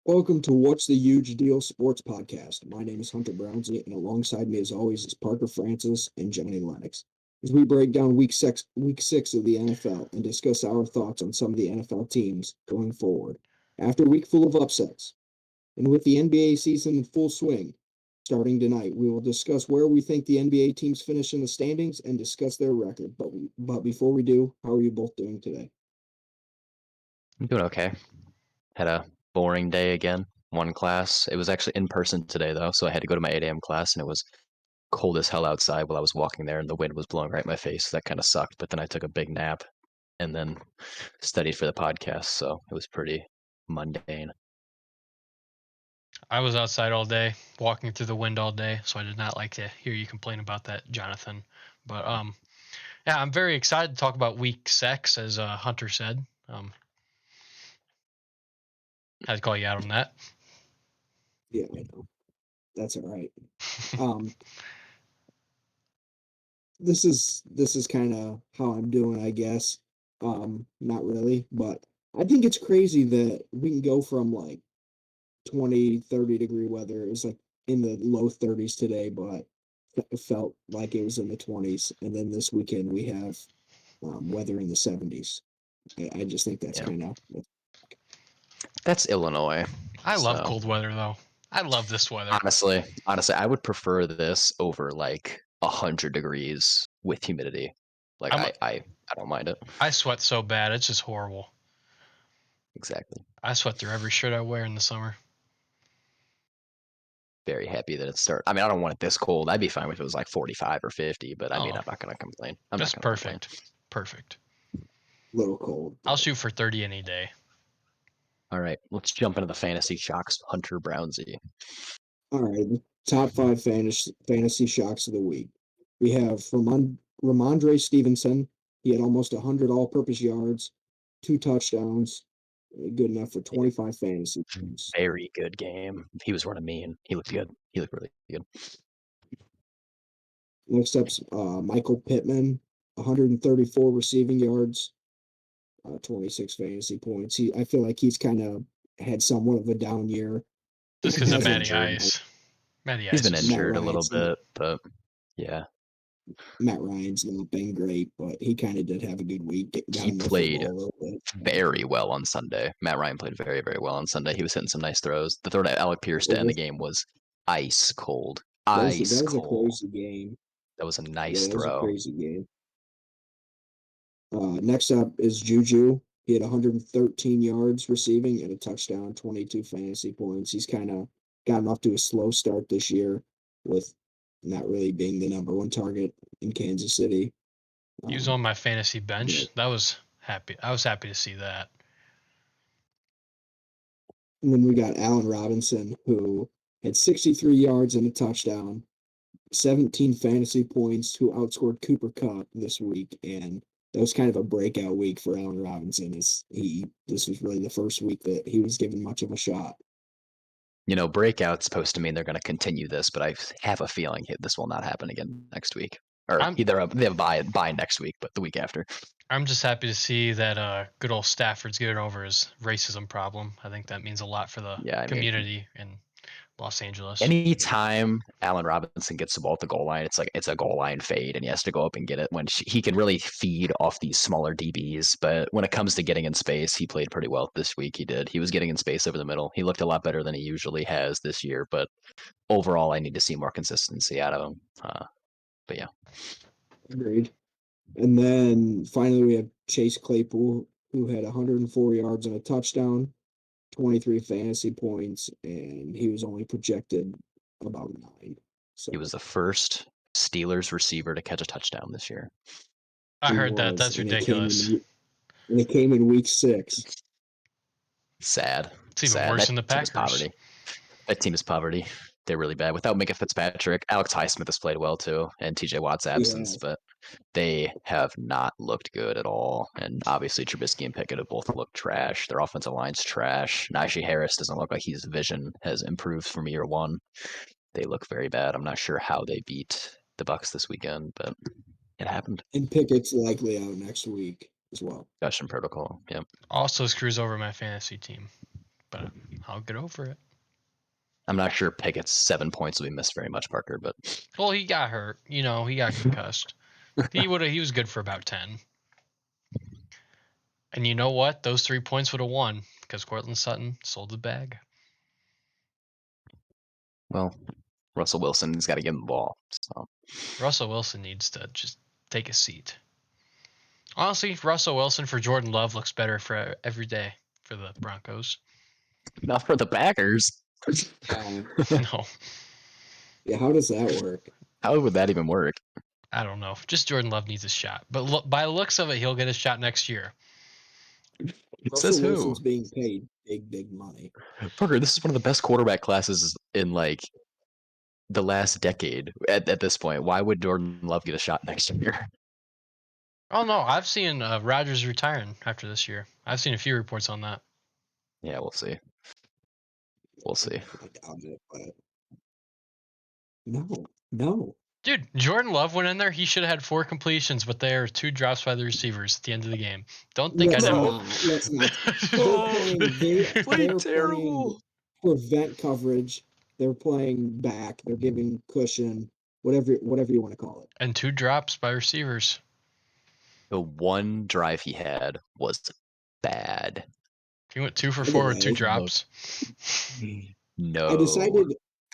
Welcome to What's the Huge Deal Sports Podcast. My name is Hunter Brownsy, and alongside me, as always, is Parker Francis and Johnny Lennox. As we break down week six of the NFL and discuss our thoughts on some of the NFL teams going forward. After a week full of upsets, and with the NBA season in full swing, starting tonight, we will discuss where we think the NBA teams finish in the standings and discuss their record. But before we do, how are you both doing today? I'm doing okay. Had a boring day again. One class. It was actually in person today, though, so I had to go to my 8 a.m. class, and it was cold as hell outside while I was walking there, and the wind was blowing right in my face. That kind of sucked, but then I took a big nap and then studied for the podcast, so it was pretty mundane. I was outside all day, walking through the wind all day, so I did not like to hear you complain about that, Jonathan. But yeah, I'm very excited to talk about week 6, as Hunter said. Had to call you out on that. Yeah, I know. That's all right. Um, this is kind of how I'm doing, I guess. Not really, but I think it's crazy that we can go from like 20, 30-degree weather. It was like in the low 30s today, but it felt like it was in the 20s. And then this weekend we have weather in the 70s. I just think that's Yeah, kind of that's Illinois. I love So cold weather, though. I love this weather. honestly, I would prefer this over like 100 degrees with humidity. Like I'm I don't mind it. I sweat so bad, it's just horrible. Exactly. I sweat through every shirt I wear in the summer. Very happy that it started. I mean, I don't want it this cold. I'd be fine if it was like 45 or 50, but I mean, Oh, I'm not going to complain. I'm not just going to complain. perfect. little cold. I'll shoot for 30 any day. All right, let's jump into the fantasy shocks. Hunter Brownsy. All right, the top five fantasy shocks of the week. We have Ramondre Stevenson. He had almost 100 all-purpose yards, 2 touchdowns, good enough for 25 fantasy points. Very good game. He was running mean. He looked good. He looked really good. Next up's Michael Pittman, 134 receiving yards, 26 fantasy points. I feel like he's kind of had somewhat of a down year. Just because of He's Matty injured. Ice. Matty He's Ice been is Matt injured a little Ryan's bit, but yeah, Matt Ryan's not been great, but he kind of did have a good week. Got he him off the played ball a little bit. very well on Sunday. Matt Ryan played very, very well on Sunday. He was hitting some nice throws. The throw to Alec Pierce to Well, end the game was ice cold. that Ice was a cold. crazy game. That was a Yeah, nice that was a throw. crazy game. Next up is Juju. He had 113 yards receiving and a touchdown, 22 fantasy points. He's kind of gotten off to a slow start this year with not really being the number one target in Kansas City. He was Um, on my fantasy bench. but, That was happy. I was happy to see that. and then we got Allen Robinson, who had 63 yards and a touchdown, 17 fantasy points, who outscored Cooper Kupp this week. And that was kind of a breakout week for Allen Robinson. This was really the first week that he was given much of a shot. You know, breakout's supposed to mean they're going to continue this, but I have a feeling this will not happen again next week. Or I'm either they have a bye next week, but the week after. I'm just happy to see that good old Stafford's getting over his racism problem. I think that means a lot for the Yeah, I mean, community in Los Angeles. anytime Allen Robinson gets the ball at the goal line, it's like it's a goal line fade, and he has to go up and get it. When he can really feed off these smaller DBs, but when it comes to getting in space, he played pretty well this week. He did. He was getting in space over the middle. He looked a lot better than he usually has this year. But overall, I need to see more consistency out of him. But yeah, Agreed. And then finally, we have Chase Claypool, who had 104 yards and a touchdown, 23 fantasy points, and he was only projected about 9. he So was the first Steelers receiver to catch a touchdown this year. I he heard that. was, That's ridiculous. and it came in week 6. Sad, It's even sad. worse That than the team is Packers. poverty. That team is poverty. They're really bad. Without Minka Fitzpatrick, Alex Highsmith has played well too, and TJ Watt's Yeah, absence, but they have not looked good at all. And obviously, Trubisky and Pickett have both looked trash. Their offensive line's trash. Najee Harris doesn't look like his vision has improved from year one. They look very bad. I'm not sure how they beat the Bucks this weekend, but it happened. and Pickett's likely out next week as well. Concussion protocol. Yeah. Also screws over my fantasy team, but I'll get over it. I'm not sure Pickett's 7 points will be missed very much, Parker, but Well, he got hurt. He got concussed. He was good for about 10. And you know what? Those 3 points would have won because Cortland Sutton sold the bag. well, Russell Wilson's got to give him the ball. So Russell Wilson needs to just take a seat. Honestly, Russell Wilson for Jordan Love looks better for every day for the Broncos. not for the Packers. No, Yeah, how does that work? How would that even work? I don't know. Just Jordan Love needs a shot. But look, by the looks of it, he'll get a shot next year. Says Russell who? Wilson's being paid big money. Parker, this is one of the best quarterback classes in like the last decade at this point. Why would Jordan Love get a shot next year? Oh no, I've seen Rodgers retiring after this year. I've seen a few reports on that. Yeah, we'll see. We'll see. I doubt it, but no. Dude, Jordan Love went in there. He should have had 4 completions, but there are 2 drops by the receivers at the end of the game. Don't think I didn't. Let's not. Oh, They're played playing terrible. prevent coverage. They're playing back. They're giving cushion, whatever you want to call it. And 2 drops by receivers. The one drive he had was bad. He went 2 for 4 with 2 Anyway. drops. No.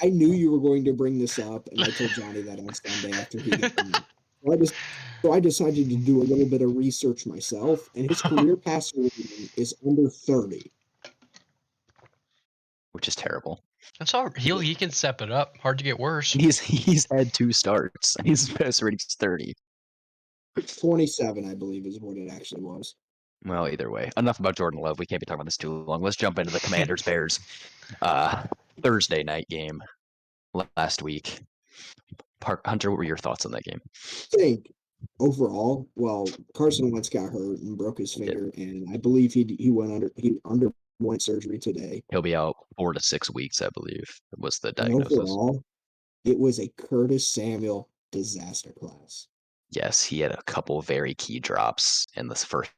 I knew you were going to bring this up, and I told Johnny that on Sunday after he got me. So I decided to do a little bit of research myself, and his career passer rating is under 30. Which is terrible. That's all. He can step it up. Hard to get worse. He's had 2 starts. His passer rating's 30. 27, I believe, is what it actually was. Well, either way, enough about Jordan Love. We can't be talking about this too long. Let's jump into the Commanders Bears Thursday night game last week. Hunter, what were your thoughts on that game? I think overall, well, Carson Wentz got hurt and broke his finger, and I believe he underwent surgery today. He'll be out 4 to 6 weeks, I believe, was the And diagnosis. overall, it was a Curtis Samuel disaster class. Yes, he had a couple very key drops in the first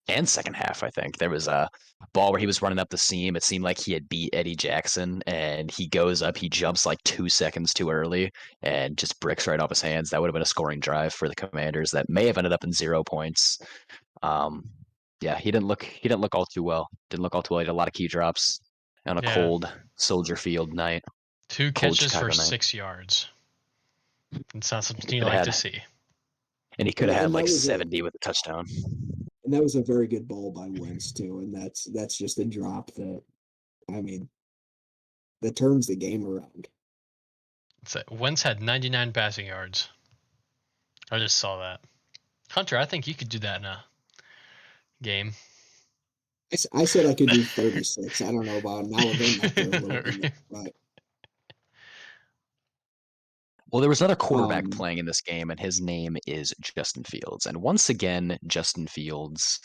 and second half, I think. There was a ball where he was running up the seam. It seemed like he had beat Eddie Jackson, and he goes up, he jumps like 2 seconds too early and just bricks right off his hands. That would have been a scoring drive for the Commanders that may have ended up in 0 points. Yeah, he didn't look all too well. Didn't look all too well. He had a lot of key drops on a cold Soldier Field night. 2 Cold catches Chicago for night. 6 yards. It's not something you Could've like had- to see. And he could have had And that like was 70 with a touchdown. And that was a very good ball by Wentz too, and that's just a drop that, I mean, that turns the game around. Wentz had 99 passing yards. I just saw that. Hunter, I think you could do that in a game. I said I could do 36. I don't know about now. Then after a little bit, but Well, there was another quarterback playing in this game, and his name is Justin Fields. And once again, Justin Fields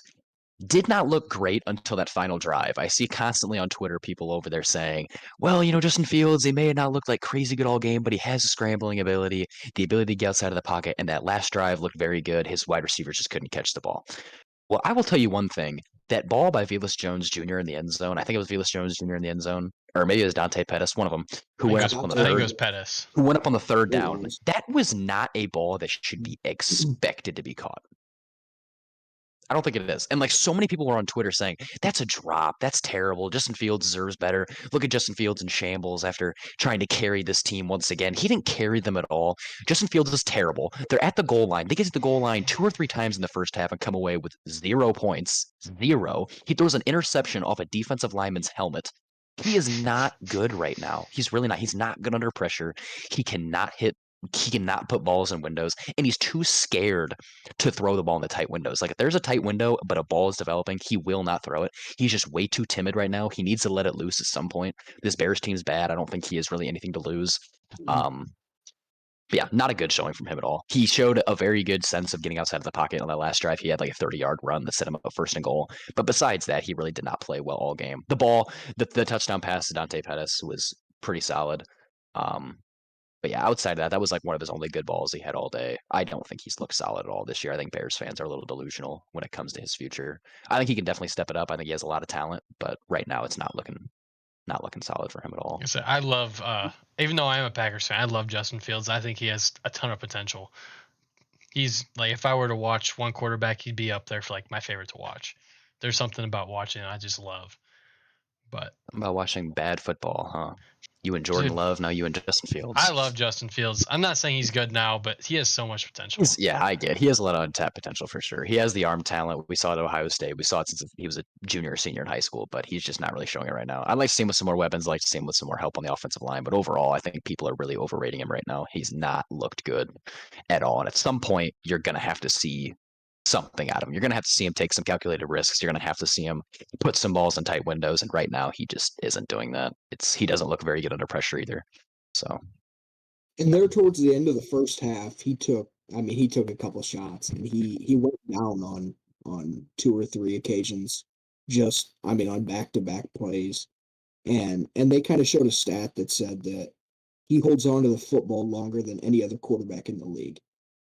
did not look great until that final drive. I see constantly on Twitter people over there saying, well, Justin Fields, he may not look like crazy good all game, but he has a scrambling ability, the ability to get outside of the pocket, and that last drive looked very good. His wide receivers just couldn't catch the ball. Well, I will tell you one thing. That ball by Velus Jones Jr. in the end zone, I think it was Velus Jones Jr. in the end zone, or maybe it was Dante Pettis, one of them, who went up on the I think third. it was Pettis. Who went up on the third It down. was. That was not a ball that should be expected to be caught. I don't think it is. And like so many people were on Twitter saying, that's a drop. That's terrible. Justin Fields deserves better. Look at Justin Fields in shambles after trying to carry this team once again. He didn't carry them at all. Justin Fields is terrible. They're at the goal line. They get to the goal line 2 or 3 times in the first half and come away with 0 points. 0. He throws an interception off a defensive lineman's helmet. He is not good right now. He's really not. He's not good under pressure. He cannot put balls in windows, and he's too scared to throw the ball in the tight windows. Like if there's a tight window, but a ball is developing, he will not throw it. He's just way too timid right now. He needs to let it loose at some point. This Bears team's bad. I don't think he has really anything to lose. But yeah, not a good showing from him at all. He showed a very good sense of getting outside of the pocket on that last drive. He had like a 30-yard run that set him up first and goal. But besides that, he really did not play well all game. The touchdown pass to Dante Pettis was pretty solid. But yeah, outside of that, that was like one of his only good balls he had all day. I don't think he's looked solid at all this year. I think Bears fans are a little delusional when it comes to his future. I think he can definitely step it up. I think he has a lot of talent, but right now it's not looking not looking solid for him at all. I love, even though I am a Packers fan, I love Justin Fields. I think he has a ton of potential. He's like, if I were to watch one quarterback, he'd be up there for like my favorite to watch. There's something about watching I just love. But About watching bad football, huh? You and Jordan dude, Love, now you and Justin Fields. I love Justin Fields. I'm not saying he's good now, but he has so much potential. I get. He has a lot of untapped potential for sure. He has the arm talent. We saw it at Ohio State. We saw it since he was a junior or senior in high school, but he's just not really showing it right now. I'd like to see him with some more weapons. I'd like to see him with some more help on the offensive line. But overall, I think people are really overrating him right now. He's not looked good at all. And at some point, you're going to have to see something out of him. You're going to have to see him take some calculated risks. You're going to have to see him put some balls in tight windows. And right now, he just isn't doing that. He doesn't look very good under pressure either. So. And there towards the end of the first half, he took a couple shots and he went down on 2 or 3 occasions, on back-to-back plays. And they kind of showed a stat that said that he holds on to the football longer than any other quarterback in the league.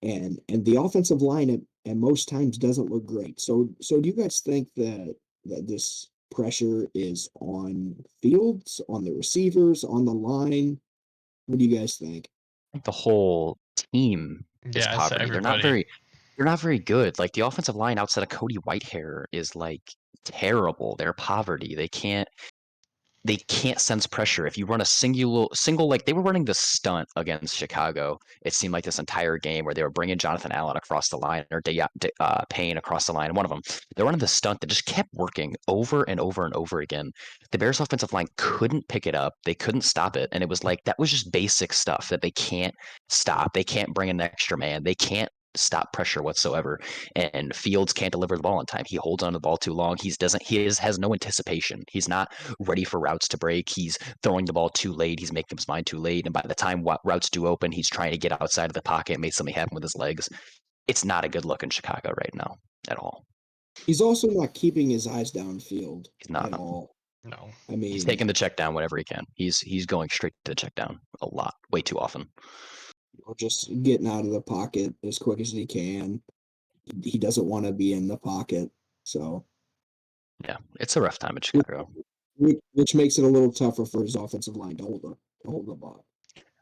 And the offensive line at most times doesn't look great. So do you guys think that this pressure is on Fields, on the receivers, on the line? What do you guys think? The whole team is Yeah, it's poverty. They're not very good. Like the offensive line outside of Cody Whitehair is like terrible. They're poverty. They can't sense pressure. If you run a single, like they were running the stunt against Chicago, it seemed like this entire game where they were bringing Jonathan Allen across the line or Payne across the line. One of them, they're running the stunt that just kept working over and over and over again. The Bears' offensive line couldn't pick it up. They couldn't stop it. And it was like, that was just basic stuff that they can't stop. They can't bring an extra man. They can't stop pressure whatsoever. And Fields can't deliver the ball in time. He holds on to the ball too long. He has no anticipation. He's not ready for routes to break. He's throwing the ball too late. He's making his mind too late. And by the time routes do open, he's trying to get outside of the pocket and make something happen with his legs. It's not a good look in Chicago right now at all. He's also not keeping his eyes downfield not. at all. No. He's taking the check down whenever he can. He's going straight to the check down a lot, way too often. Or just getting out of the pocket as quick as he can. He doesn't want to be in the pocket. So yeah, it's a rough time in Chicago. Which makes it a little tougher for his offensive line to hold the ball.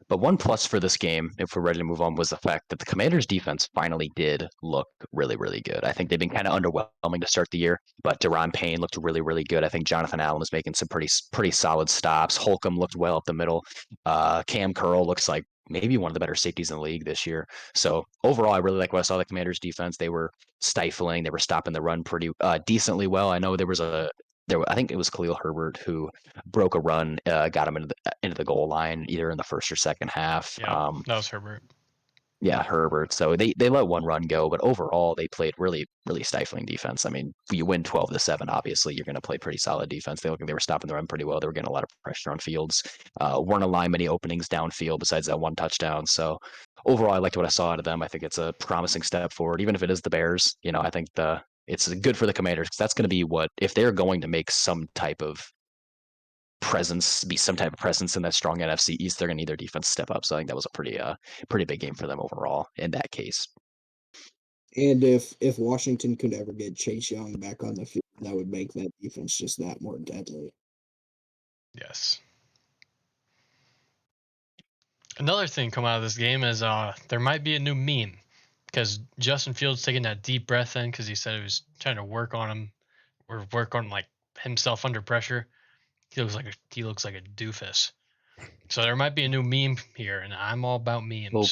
But one plus for this game, if we're ready to move on, was the fact that the Commanders' defense finally did look really, really good. I think they've been kind of underwhelming to start the year, but Deron Payne looked really, really good. I think Jonathan Allen was making some pretty solid stops. Holcomb looked well up the middle. Cam Curl looks like maybe one of the better safeties in the league this year. So overall, I really like what I saw the Commanders' defense. They were stifling. They were stopping the run pretty decently well. I know I think it was Khalil Herbert who broke a run, got him into the goal line either in the first or second half. Yeah, that was Herbert. Yeah, Herbert. So they let one run go, but overall they played really, really stifling defense. I mean, you win 12-7, obviously you're going to play pretty solid defense. They were stopping the run pretty well. They were getting a lot of pressure on Fields. Weren't allowing many openings downfield besides that one touchdown. So overall, I liked what I saw out of them. I think it's a promising step forward, even if it is the Bears. I think it's good for the Commanders because that's going to be if they're going to make some type of presence in that strong NFC East, they're going to need their defense to step up. So I think that was a pretty big game for them overall in that case. And if Washington could ever get Chase Young back on the field, that would make that defense just that more deadly. Yes. Another thing come out of this game is there might be a new meme because Justin Fields taking that deep breath in because he said he was trying to work on him or work on like himself under pressure. He looks like a doofus. So there might be a new meme here, and I'm all about memes. Well,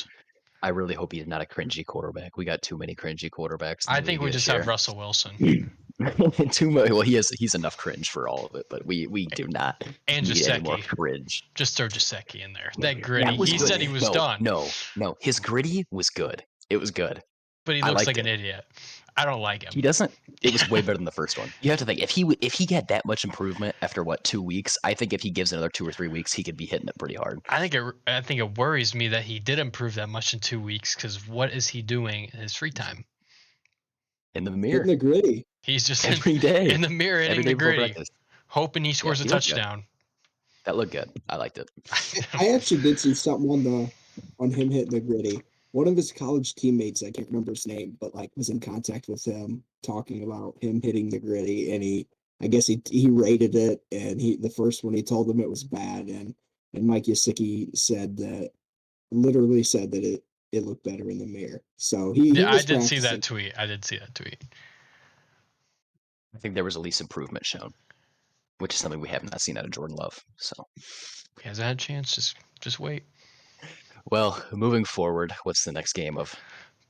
I really hope he's not a cringy quarterback. We got too many cringy quarterbacks. I think we just have Russell Wilson. Too much. Well, he's enough cringe for all of it, but we do not and need any more Gesicki. cringe. Just throw Gesicki in there. That gritty. He said he was done. No. His gritty was good. It was good. But he looks like an idiot. I don't like him. He doesn't. It was way better than the first one. You have to think if he had that much improvement after 2 weeks, I think if he gives another 2 or 3 weeks, he could be hitting it pretty hard. I think it worries me that he did improve that much in 2 weeks because what is he doing in his free time? In the mirror. In the gritty. He's just every day in the mirror hitting the gritty, hoping he scores a touchdown. That looked good. I liked it. I actually did see something on him hitting the gritty. One of his college teammates, I can't remember his name, but was in contact with him talking about him hitting the gritty, and I guess he rated it, and the first one he told them it was bad, and Mike Yasicki literally said that it looked better in the mirror. So he Yeah, I was did see practicing. that tweet. I think there was at least improvement shown, which is something we have not seen out of Jordan Love. So He hasn't had a chance. Just wait. well, moving forward, what's the next game of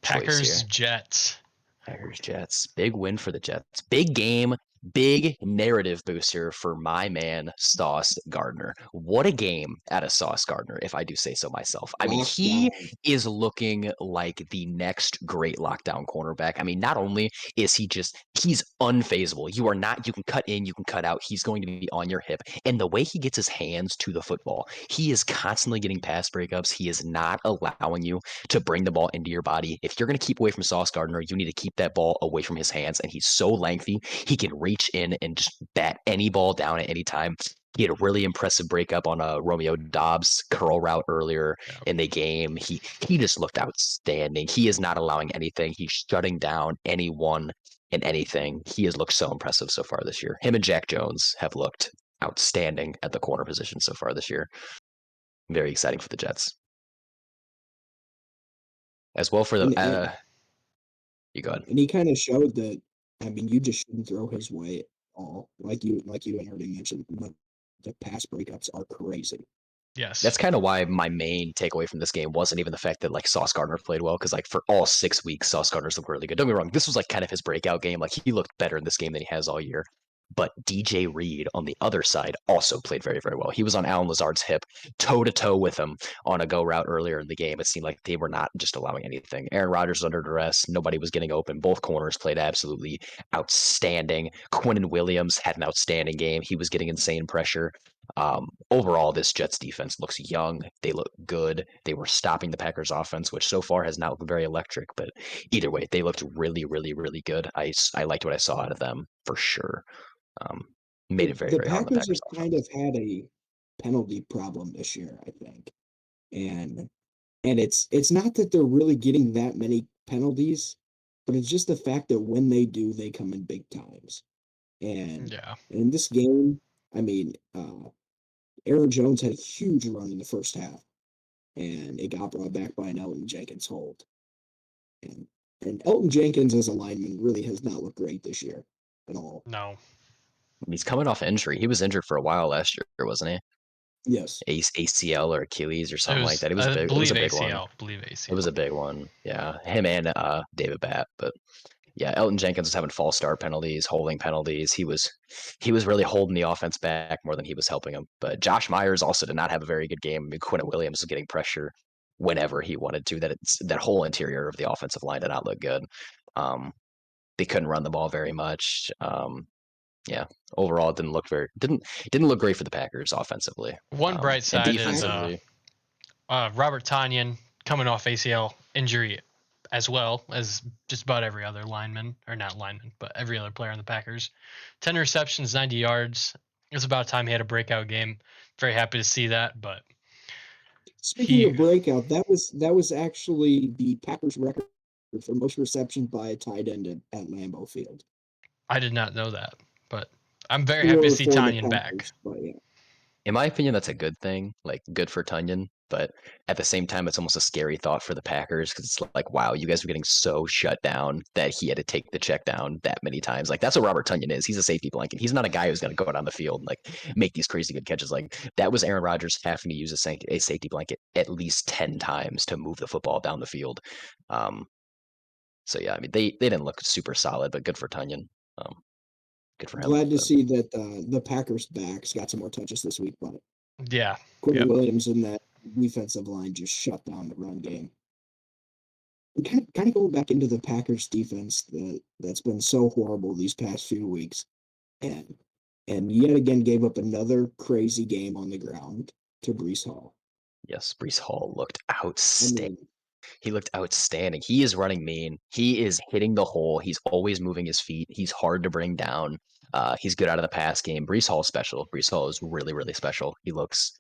choice here? Packers Jets. Packers Jets. Big win for the Jets. Big game. Big narrative booster for my man Sauce Gardner. What a game out of Sauce Gardner, if I do say so myself. I mean, he is looking like the next great lockdown cornerback. I mean, not only is he's unfazable. You can cut in, you can cut out. He's going to be on your hip. And the way he gets his hands to the football, he is constantly getting pass breakups. He is not allowing you to bring the ball into your body. If you're going to keep away from Sauce Gardner, you need to keep that ball away from his hands. And he's so lengthy, he can reach in and just bat any ball down at any time. He had a really impressive breakup on a Romeo Dobbs curl route earlier in the game. He just looked outstanding. He is not allowing anything. He's shutting down anyone and anything. He has looked so impressive so far this year. Him and Jack Jones have looked outstanding at the corner position so far this year. Very exciting for the Jets. As well for the you go ahead. And he kind of showed that. I mean, you just shouldn't throw his way at all, like you had already mentioned. But the pass breakups are crazy. Yes. That's kind of why my main takeaway from this game wasn't even the fact that like Sauce Gardner played well, because like for all 6 weeks, Sauce Gardner's looked really good. Don't get me wrong, this was like kind of his breakout game. Like he looked better in this game than he has all year. But DJ Reed on the other side also played very, very well. He was on Alan Lazard's hip, toe to toe with him on a go route earlier in the game. It seemed like they were not just allowing anything. Aaron Rodgers was under duress. Nobody was getting open. Both corners played absolutely outstanding. Quinnen Williams had an outstanding game. He was getting insane pressure. Overall, this Jets defense looks young. They look good. They were stopping the Packers offense, which so far has not looked very electric. But either way, they looked really, really, really good. I liked what I saw out of them for sure. Made it very, The very hard on the Packers have Packers kind offense. of had a penalty problem this year, I think, and it's not that they're really getting that many penalties, but it's just the fact that when they do, they come in big times. And Yeah. in this game, I mean, Aaron Jones had a huge run in the first half, and it got brought back by an Elton Jenkins hold. And Elton Jenkins as a lineman really has not looked great this year at all. No. He's coming off injury. He was injured for a while last year, wasn't he? Yes. ACL or Achilles or It something like was, that. It was I big. It was believe a big one. ACL. Believe ACL. It was a big one. Yeah, him and David Batt. But yeah, Elton Jenkins was having false start penalties, holding penalties. He was really holding the offense back more than he was helping them. But Josh Myers also did not have a very good game. I mean, Quinnen Williams was getting pressure whenever he wanted to. That whole interior of the offensive line did not look good. They couldn't run the ball very much. Yeah, overall, it didn't look great for the Packers offensively. One bright And side is defensively, Robert Tonyan coming off ACL injury as well as just about every other lineman, or not lineman, but every other player on the Packers. 10 receptions, 90 yards. It's about time he had a breakout game. Very happy to see that, but Speaking of breakout, that was actually the Packers record for most receptions by a tight end at Lambeau Field. I did not know that, but I'm very happy to see Tonyan back. But yeah. in my opinion, that's a good thing. Like, good for Tunyon. But at the same time, it's almost a scary thought for the Packers because it's like, wow, you guys were getting so shut down that he had to take the check down that many times. Like, that's what Robert Tunyon is. He's a safety blanket. He's not a guy who's going to go down the field and like make these crazy good catches. Like, that was Aaron Rodgers having to use a safety blanket at least 10 times to move the football down the field. So yeah, I mean, they didn't look super solid, but good for Tunyon. Good for him. Glad to see that the Packers backs got some more touches this week, but Yeah. Quentin Williams and that defensive line just shut down the run game. And kind of going back into the Packers defense that's been so horrible these past few weeks, and yet again gave up another crazy game on the ground to Breece Hall. Yes, Breece Hall looked outstanding. I mean, He looked outstanding. He is running mean. He is hitting the hole. He's always moving his feet. He's hard to bring down. He's good out of the pass game. Breece Hall is special. Breece Hall is really, really special. He looks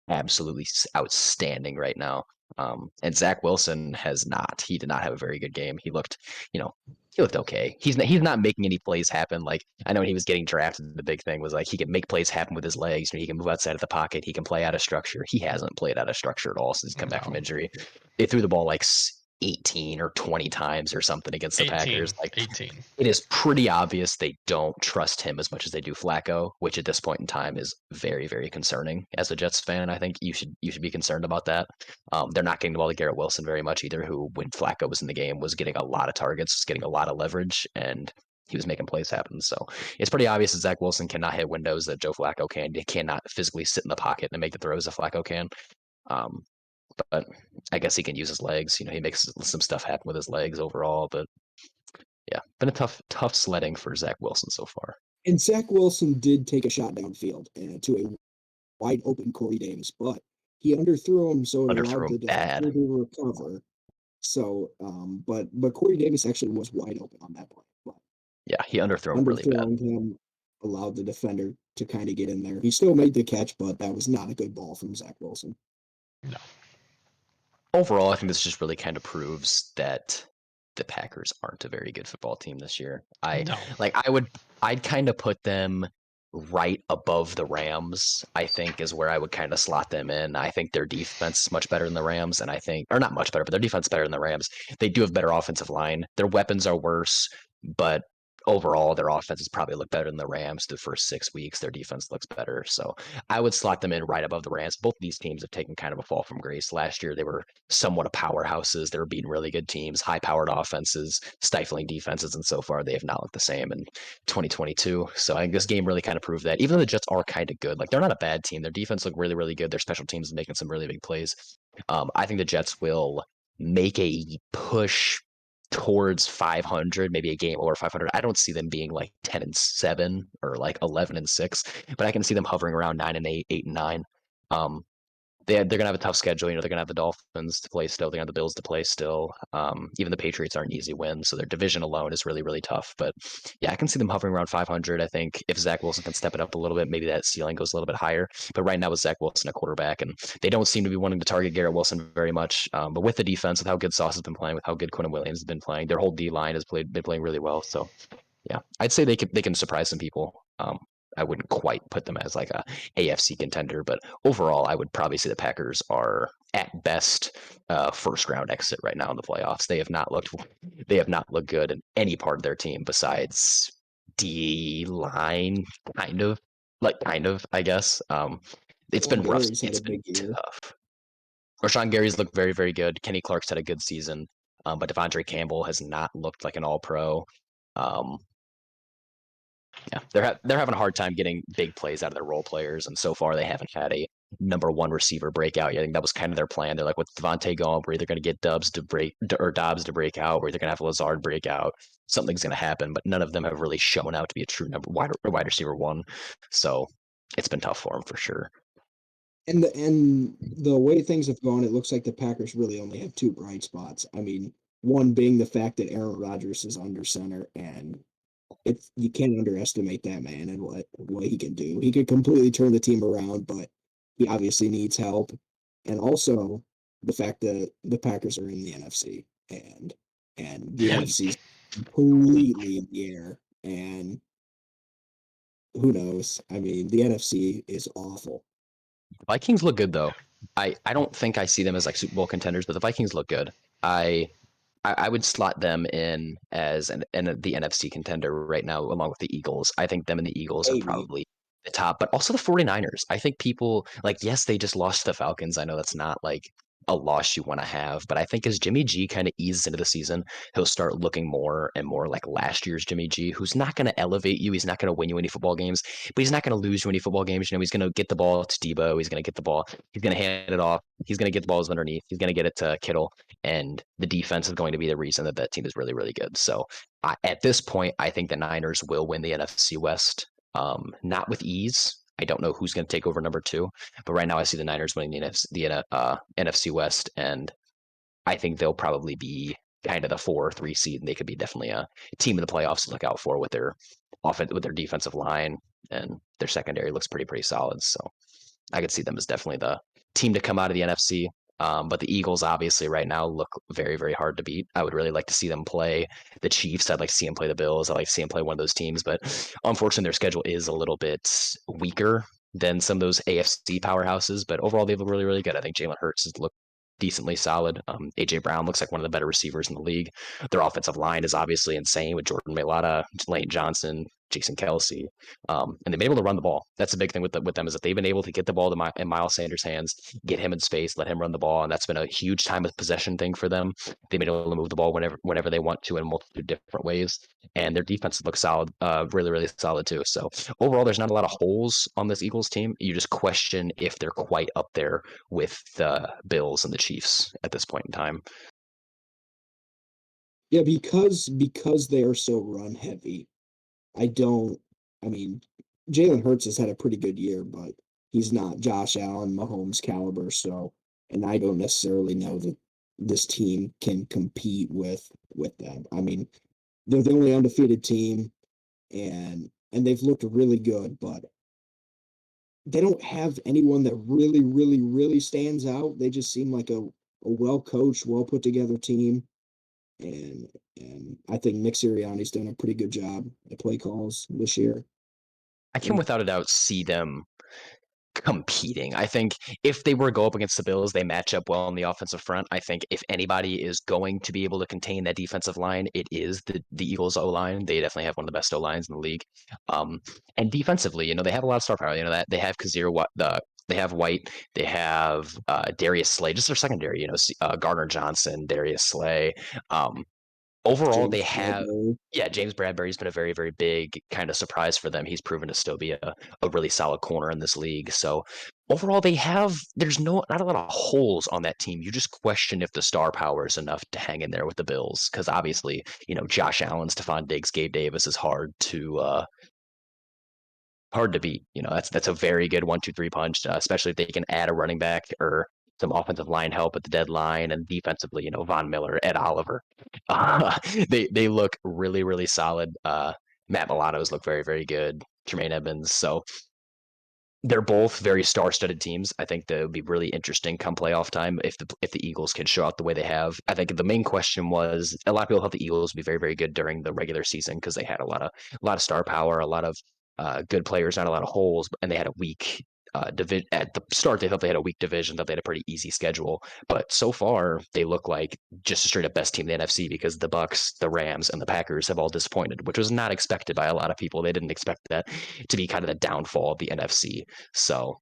absolutely outstanding right now. And Zach Wilson has not. He did not have a very good game. He looked, he looked okay. He's not making any plays happen. Like, I know when he was getting drafted, the big thing was like he can make plays happen with his legs. He can move outside of the pocket. He can play out of structure. He hasn't played out of structure at all since he's come back from No. injury. They threw the ball like 18 or 20 times or something against the 18. Packers. Like 18. it is pretty obvious they don't trust him as much as they do Flacco, which at this point in time is very, very concerning. As a Jets fan, I think you should be concerned about that. They're not getting the ball to Garrett Wilson very much either, who, when Flacco was in the game, was getting a lot of targets, was getting a lot of leverage, and he was making plays happen. So it's pretty obvious that Zach Wilson cannot hit windows that Joe Flacco can. He cannot physically sit in the pocket and make the throws that Flacco can. But I guess he can use his legs. He makes some stuff happen with his legs overall. But yeah, been a tough sledding for Zach Wilson so far. And Zach Wilson did take a shot downfield to a wide open Corey Davis, but he underthrew him, so it allowed the defender to recover. So, but Corey Davis actually was wide open on that play. But yeah, he underthrew him really bad. Him allowed the defender to kind of get in there. He still made the catch, but that was not a good ball from Zach Wilson. No. Overall, I think this just really kind of proves that the Packers aren't a very good football team this year. I'd kind of put them right above the Rams, I think, is where I would kind of slot them in. I think their defense is much better than the Rams, and or not much better, but their defense is better than the Rams. They do have better offensive line. Their weapons are worse, but overall, their offenses probably look better than the Rams the first 6 weeks. Their defense looks better. So I would slot them in right above the Rams. Both of these teams have taken kind of a fall from grace. Last year, they were somewhat of powerhouses. They were beating really good teams, high-powered offenses, stifling defenses, and so far they have not looked the same in 2022. So I think this game really kind of proved that. Even though the Jets are kind of good, like they're not a bad team. Their defense looked really, really good. Their special teams is making some really big plays. I think the Jets will make a push towards 500, maybe a game over 500. I don't see them being like 10-7 or like 11-6, but I can see them hovering around 9-8, 8-9. They're going to have a tough schedule. They're going to have the Dolphins to play still. They're going to have the Bills to play still. Even the Patriots aren't easy wins, so their division alone is really, really tough. But yeah, I can see them hovering around 500. I think if Zach Wilson can step it up a little bit, maybe that ceiling goes a little bit higher. But right now with Zach Wilson a quarterback, and they don't seem to be wanting to target Garrett Wilson very much. But with the defense, with how good Sauce has been playing, with how good Quinn Williams has been playing, their whole D line has been playing really well. So yeah, I'd say they can surprise some people. I wouldn't quite put them as like a AFC contender, but overall, I would probably say the Packers are at best first round exit right now in the playoffs. They have not looked good in any part of their team besides D line, kind of, I guess. It's been rough. It's been tough. Rashawn Gary's looked very, very good. Kenny Clark's had a good season, but Devondre Campbell has not looked like an All-Pro. Yeah, they're having a hard time getting big plays out of their role players, and so far they haven't had a number one receiver breakout yet. I think that was kind of their plan. They're like, with Devontae going, we're either going to get Dobbs to break out, or they're going to have Lazard break out. Something's going to happen, but none of them have really shown out to be a true wide receiver one. So it's been tough for them for sure. And the way things have gone, it looks like the Packers really only have two bright spots. I mean, one being the fact that Aaron Rodgers is under center, and you can't underestimate that man and what he can do. He could completely turn the team around, but he obviously needs help. And also the fact that the Packers are in the NFC and the NFC is completely in the air. And who knows? I mean, the NFC is awful. Vikings look good though. I don't think I see them as like Super Bowl contenders, but the Vikings look good. I would slot them in as the NFC contender right now, along with the Eagles. I think them and the Eagles are probably the top, but also the 49ers. I think people yes, they just lost to the Falcons. I know that's not like a loss you want to have, but I think as Jimmy G kind of eases into the season, he'll start looking more and more like last year's Jimmy G, who's not going to elevate you. He's not going to win you any football games, but he's not going to lose you any football games. He's going to get the ball to Debo. He's going to get the ball. He's going to hand it off. He's going to get the balls underneath. He's going to get it to Kittle. And the defense is going to be the reason that team is really, really good. So at this point, I think the Niners will win the NFC West, not with ease. I don't know who's going to take over number 2, but right now I see the Niners winning the NFC West, and I think they'll probably be kind of the 4 or 3 seed, and they could be definitely a team in the playoffs to look out for with their defensive line, and their secondary looks pretty solid. So I could see them as definitely the team to come out of the NFC. But the Eagles obviously right now look very, very hard to beat. I would really like to see them play the Chiefs. I'd like to see them play the Bills. I'd like to see them play one of those teams. But unfortunately, their schedule is a little bit weaker than some of those AFC powerhouses. But overall, they look really, really good. I think Jalen Hurts has looked decently solid. AJ Brown looks like one of the better receivers in the league. Their offensive line is obviously insane with Jordan Mailata, Lane Johnson, Jason Kelsey, and they've been able to run the ball. That's the big thing with them is that they've been able to get the ball in Miles Sanders' hands, get him in space, let him run the ball, and that's been a huge time of possession thing for them. They've been able to move the ball whenever they want to in multiple different ways, and their defense looks solid, really, really solid too. So overall, there's not a lot of holes on this Eagles team. You just question if they're quite up there with the Bills and the Chiefs at this point in time. Yeah, because they are so run heavy. I mean, Jalen Hurts has had a pretty good year, but he's not Josh Allen, Mahomes caliber. So, and I don't necessarily know that this team can compete with them. I mean, they're the only undefeated team, and they've looked really good, but they don't have anyone that really, really, really stands out. They just seem like a well coached, well put together team. And I think Nick Sirianni's done a pretty good job at play calls this year. I can without a doubt see them competing. I think if they were to go up against the Bills, they match up well on the offensive front. I think if anybody is going to be able to contain that defensive line, it is the Eagles O line. They definitely have one of the best O lines in the league. And defensively, they have a lot of star power. That they have they have White, they have Darius Slay, just their secondary. Gardner Johnson, Darius Slay. Overall, they James have, Bradbury. yeah, James Bradbury's been a very, very big kind of surprise for them. He's proven to still be a really solid corner in this league. So overall, there's not a lot of holes on that team. You just question if the star power is enough to hang in there with the Bills. Because obviously, Josh Allen, Stephon Diggs, Gabe Davis is hard to beat. That's a very good 1-2-3 punch, especially if they can add a running back or some offensive line help at the deadline, and defensively, Von Miller, Ed Oliver. They look really, really solid. Matt Milano's look very, very good. Jermaine Evans. So they're both very star-studded teams. I think that would be really interesting come playoff time if the Eagles can show out the way they have. I think the main question was a lot of people thought the Eagles would be very, very good during the regular season because they had a lot of star power, a lot of good players, not a lot of holes, and they had a weak division at the start. They thought they had a weak division, thought they had a pretty easy schedule, but so far they look like just a straight up best team in the NFC because the Bucks, the Rams, and the Packers have all disappointed, which was not expected by a lot of people. They didn't expect that to be kind of the downfall of the NFC. So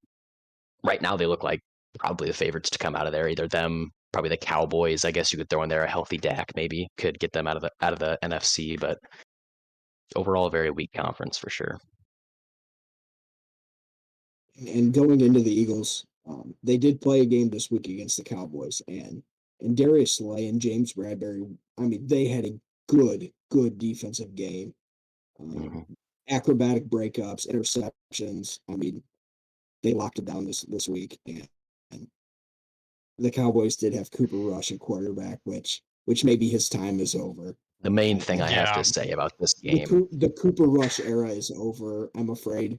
right now they look like probably the favorites to come out of there. Either them, probably the Cowboys. I guess you could throw in there a healthy Dak, maybe could get them out of the NFC, but overall a very weak conference for sure. And going into the Eagles, they did play a game this week against the Cowboys, and Darius Slay and James Bradbury. I mean, they had a good defensive game. Mm-hmm. Acrobatic breakups, interceptions. I mean, they locked it down this week, and the Cowboys did have Cooper Rush at quarterback, which maybe his time is over. The main thing I have Yeah. to say about this game, The Cooper Rush era is over, I'm afraid.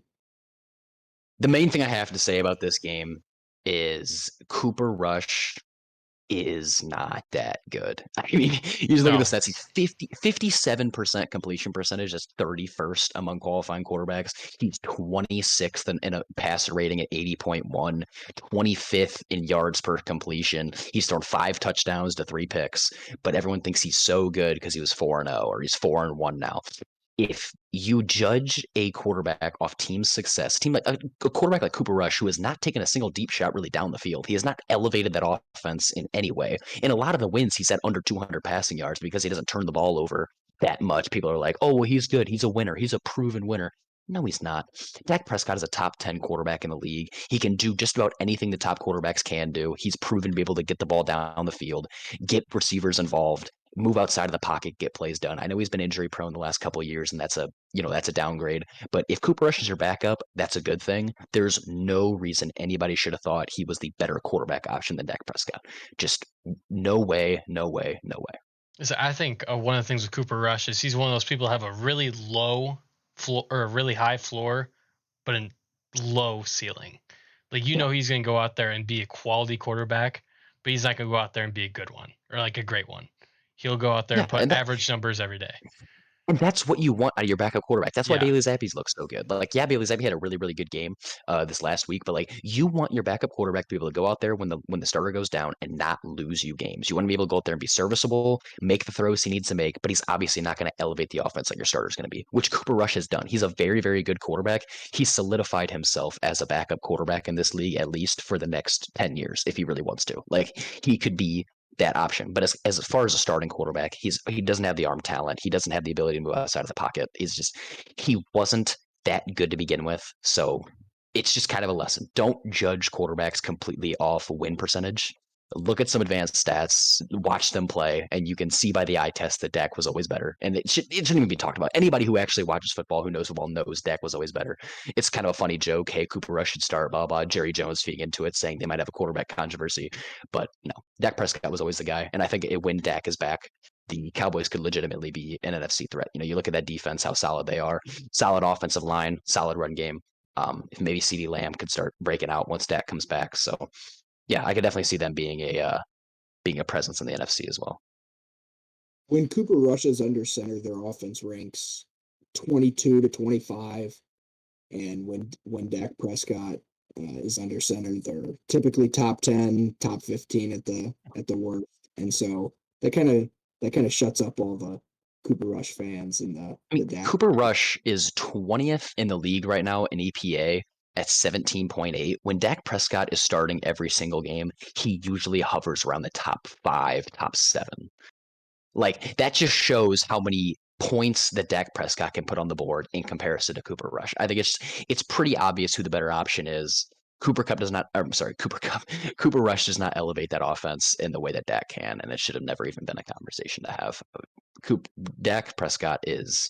the main thing I have to say about this game is Cooper Rush is not that good. I mean, you just look at the No. stats. He's 57% completion percentage. That's 31st among qualifying quarterbacks. He's 26th in a passer rating at 80.1, 25th in yards per completion. He's thrown 5 touchdowns to 3 picks, but everyone thinks he's so good because he was 4-0 or he's 4-1 now. If you judge a quarterback off team success, a quarterback like Cooper Rush, who has not taken a single deep shot really down the field, he has not elevated that offense in any way. In a lot of the wins, he's at under 200 passing yards because he doesn't turn the ball over that much. People are like, oh, well, he's good. He's a winner. He's a proven winner. No, he's not. Dak Prescott is a top 10 quarterback in the league. He can do just about anything the top quarterbacks can do. He's proven to be able to get the ball down the field, get receivers involved, move outside of the pocket, get plays done. I know he's been injury prone the last couple of years, and that's a downgrade. But if Cooper Rush is your backup, that's a good thing. There's no reason anybody should have thought he was the better quarterback option than Dak Prescott. Just no way, no way, no way. So I think one of the things with Cooper Rush is he's one of those people who have a really low floor or a really high floor, but a low ceiling. Like he's going to go out there and be a quality quarterback, but he's not going to go out there and be a good one or like a great one. He'll go out there and Yeah, put average numbers every day. And that's what you want out of your backup quarterback. That's why Yeah. Bailey Zappi's look so good. Like, yeah, Bailey Zappi had a really, really good game this last week, but like, you want your backup quarterback to be able to go out there when the starter goes down and not lose you games. You want to be able to go out there and be serviceable, make the throws he needs to make, but he's obviously not going to elevate the offense like your starter is going to be, which Cooper Rush has done. He's a very, very good quarterback. He solidified himself as a backup quarterback in this league, at least for the next 10 years, if he really wants to. Like, he could be that option. But as far as a starting quarterback, he doesn't have the arm talent. He doesn't have the ability to move outside of the pocket. He wasn't that good to begin with. So it's just kind of a lesson. Don't judge quarterbacks completely off win percentage. Look at some advanced stats, watch them play, and you can see by the eye test that Dak was always better. And it shouldn't even be talked about. Anybody who actually watches football, who knows football, knows Dak was always better. It's kind of a funny joke. Hey, Cooper Rush should start, blah, blah. Jerry Jones feeding into it, saying they might have a quarterback controversy. But no, Dak Prescott was always the guy. And I think when Dak is back, the Cowboys could legitimately be an NFC threat. You know, you look at that defense, how solid they are, solid offensive line, solid run game. If maybe CeeDee Lamb could start breaking out once Dak comes back. So yeah, I could definitely see them being a presence in the NFC as well. When Cooper Rush is under center, their offense ranks 22 to 25. And when Dak Prescott is under center, they're typically top 10, top 15 at the worst. And so that kind of shuts up all the Cooper Rush fans and the Dak. Cooper Rush is 20th in the league right now in EPA at 17.8. When Dak Prescott is starting every single game, he usually hovers around the top 5, top 7. Like, that just shows how many points that Dak Prescott can put on the board in comparison to Cooper Rush. I think it's pretty obvious who the better option is. Cooper Rush does not elevate that offense in the way that Dak can, and it should have never even been a conversation to have. Dak Prescott is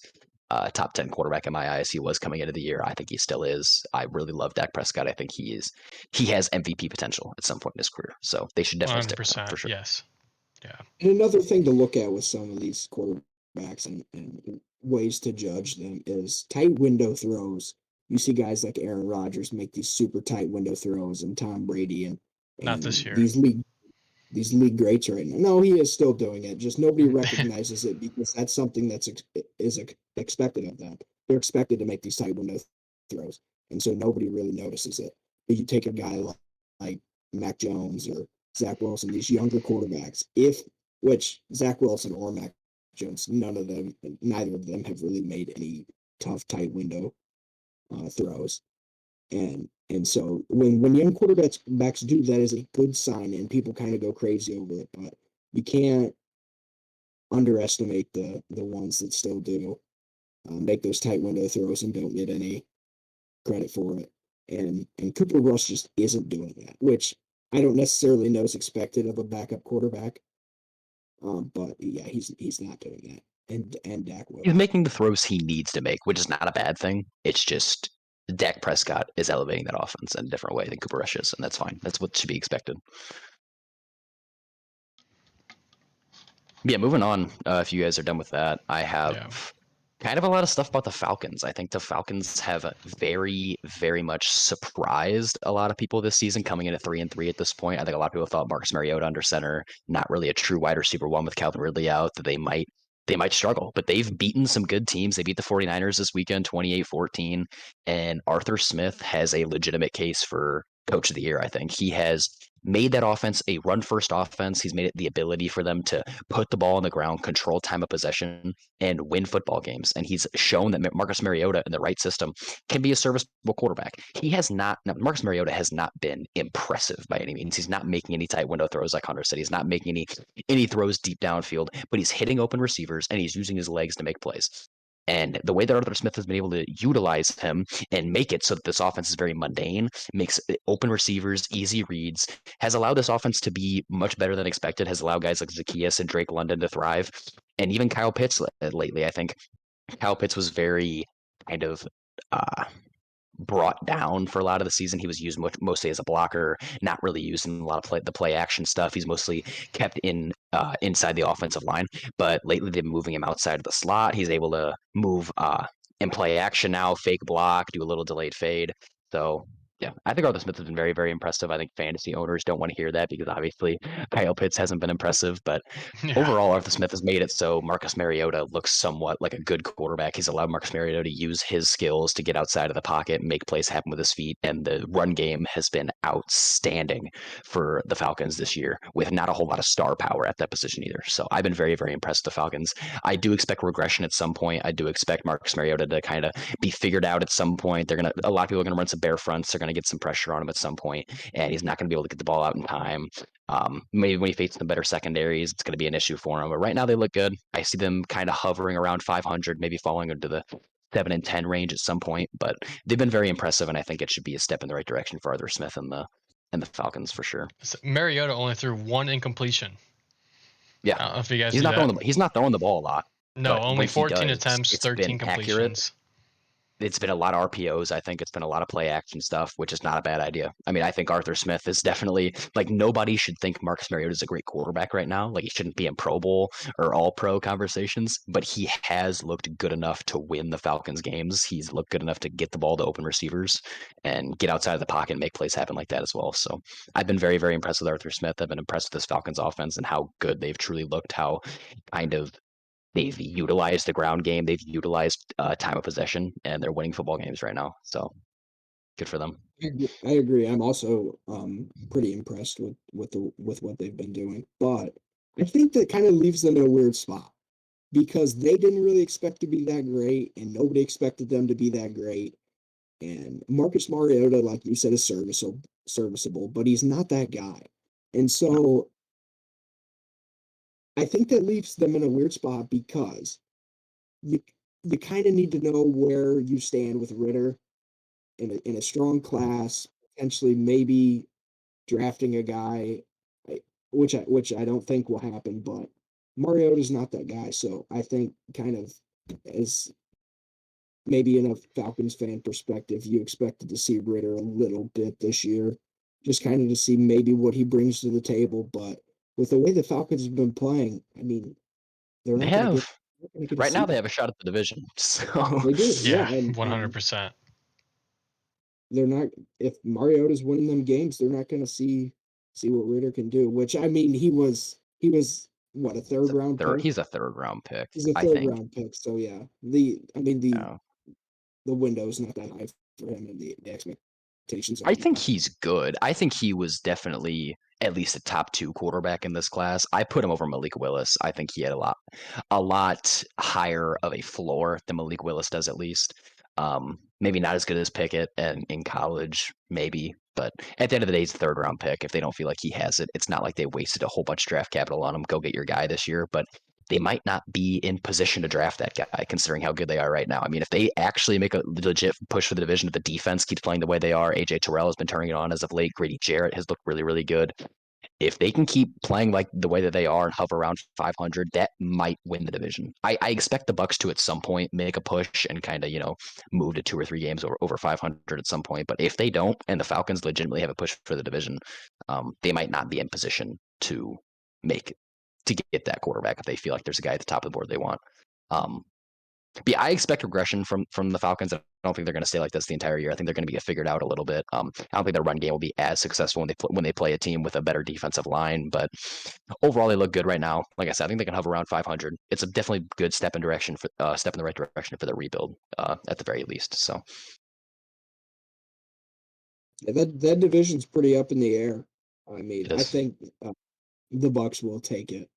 a top 10 quarterback in my eyes. He was coming into the year. I think he still is. I really love Dak Prescott. I think he has MVP potential at some point in his career. So they should definitely stick with him for sure. Yes. Yeah. And another thing to look at with some of these quarterbacks and ways to judge them is tight window throws. You see guys like Aaron Rodgers make these super tight window throws, and Tom Brady and Not this year. these league greats right now. No, he is still doing it. Just nobody recognizes it because that's something that's expected of them. They're expected to make these tight window throws, and so nobody really notices it. But you take a guy like Mac Jones or Zach Wilson, these younger quarterbacks, which Zach Wilson or Mac Jones, neither of them have really made any tough tight window throws. And so when young quarterbacks do, that is a good sign, and people kind of go crazy over it. But you can't underestimate the ones that still do make those tight window throws and don't get any credit for it. And Cooper Rush just isn't doing that, which I don't necessarily know is expected of a backup quarterback. But yeah, he's not doing that, and Dak will. He's making the throws he needs to make, which is not a bad thing. It's just Dak Prescott is elevating that offense in a different way than Cooper Rush is, and that's fine. That's what should be expected. Yeah, moving on. If you guys are done with that, I have kind of a lot of stuff about the Falcons. I think the Falcons have very, very much surprised a lot of people this season, coming in at 3-3 at this point. I think a lot of people thought Marcus Mariota under center, not really a true wide receiver one with Calvin Ridley out, that they might struggle, but they've beaten some good teams. They beat the 49ers this weekend 28-14, and Arthur Smith has a legitimate case for coach of the year. I think he has made that offense a run first offense. He's made it the ability for them to put the ball on the ground, control time of possession, and win football games. And he's shown that Marcus Mariota in the right system can be a serviceable quarterback. Marcus Mariota has not been impressive by any means. He's not making any tight window throws like Hunter said. He's not making any throws deep downfield, but he's hitting open receivers and he's using his legs to make plays. And the way that Arthur Smith has been able to utilize him and make it so that this offense is very mundane, makes open receivers, easy reads, has allowed this offense to be much better than expected, has allowed guys like Zacchaeus and Drake London to thrive. And even Kyle Pitts lately, I think Kyle Pitts was very kind of brought down for a lot of the season. He was used mostly as a blocker, not really used in a lot of the play action stuff. He's mostly kept inside the offensive line, but lately they've been moving him outside of the slot. He's able to move in play action now, fake block, do a little delayed fade. So Yeah, I think Arthur Smith has been very, very impressive. I think fantasy owners don't want to hear that because obviously Kyle Pitts hasn't been impressive. But Yeah. overall, Arthur Smith has made it so Marcus Mariota looks somewhat like a good quarterback. He's allowed Marcus Mariota to use his skills to get outside of the pocket, make plays happen with his feet, and the run game has been outstanding for the Falcons this year, with not a whole lot of star power at that position either. So I've been very, very impressed with the Falcons. I do expect regression at some point. I do expect Marcus Mariota to kind of be figured out at some point. A lot of people are gonna run some bear fronts. They're gonna get some pressure on him at some point, and he's not gonna be able to get the ball out in time. Maybe when he faces the better secondaries, it's going to be an issue for him. But right now, they look good. I see them kind of hovering around 500, maybe falling into the 7-10 range at some point. But they've been very impressive, and I think it should be a step in the right direction for Arthur Smith and the Falcons for sure. Mariota only threw one incompletion. Yeah, I don't know if you guys he's see not that. he's not throwing the ball a lot, No, but only when he 14 does, attempts, it's been 13 accurate. completions. It's been a lot of RPOs. I think it's been a lot of play action stuff, which is not a bad idea. I mean, I think Arthur Smith is definitely like nobody should think Marcus Mariota is a great quarterback right now. Like he shouldn't be in Pro Bowl or All Pro conversations, but he has looked good enough to win the Falcons games. He's looked good enough to get the ball to open receivers and get outside of the pocket and make plays happen like that as well. So I've been very, very impressed with Arthur Smith. I've been impressed with this Falcons offense and how good they've truly looked, how kind of they've utilized the ground game. They've utilized time of possession, and they're winning football games right now. So good for them. I agree. I'm also pretty impressed with what they've been doing, but I think that kind of leaves them in a weird spot because they didn't really expect to be that great, and nobody expected them to be that great. And Marcus Mariota, like you said, is serviceable, but he's not that guy. And No. so I think that leaves them in a weird spot because you you kind of need to know where you stand with Ritter in a strong class, potentially maybe drafting a guy, which I don't think will happen, but Mariota's not that guy. So I think kind of as maybe in a Falcons fan perspective, you expected to see Ritter a little bit this year, just kind of to see maybe what he brings to the table. But with the way the Falcons have been playing, I mean, they're They not going to have get they're not going to get a right now. seat. They have a shot at the division. So They do, yeah, Yeah, and 100%. they're not if Mariota's winning them games, they're not going to see what Ritter can do. Which I mean, he was what a he's third round pick. he's a third round pick, He's a I third think. round pick, so yeah. The Uh, the window's not that high for him, and the expectations I aren't think that. he's good. I think he was definitely at least a top 2 quarterback in this class. I put him over Malik Willis. I think he had a lot higher of a floor than Malik Willis does, at least. Maybe not as good as Pickett and in college, maybe. But at the end of the day, he's a third round pick. If they don't feel like he has it, it's not like they wasted a whole bunch of draft capital on him. Go get your guy this year. But they might not be in position to draft that guy, considering how good they are right now. I mean, if they actually make a legit push for the division, if the defense keeps playing the way they are, AJ Terrell has been turning it on as of late. Grady Jarrett has looked really, really good. If they can keep playing like the way that they are and hover around 500, that might win the division. I expect the Bucks to at some point make a push and kind of move to 2 or 3 games over 500 at some point. But if they don't, and the Falcons legitimately have a push for the division, they might not be in position to make to get that quarterback if they feel like there's a guy at the top of the board they want. Um, but yeah, I expect regression from the Falcons. I don't think they're going to stay like this the entire year. I think they're going to get figured out a little bit. I don't think their run game will be as successful when they play a team with a better defensive line. But overall, they look good right now. Like I said, I think they can hover around 500. It's a definitely good step in the right direction for the rebuild at the very least. So Yeah, that division's pretty up in the air. I mean, it I is. think the Bucks will take it.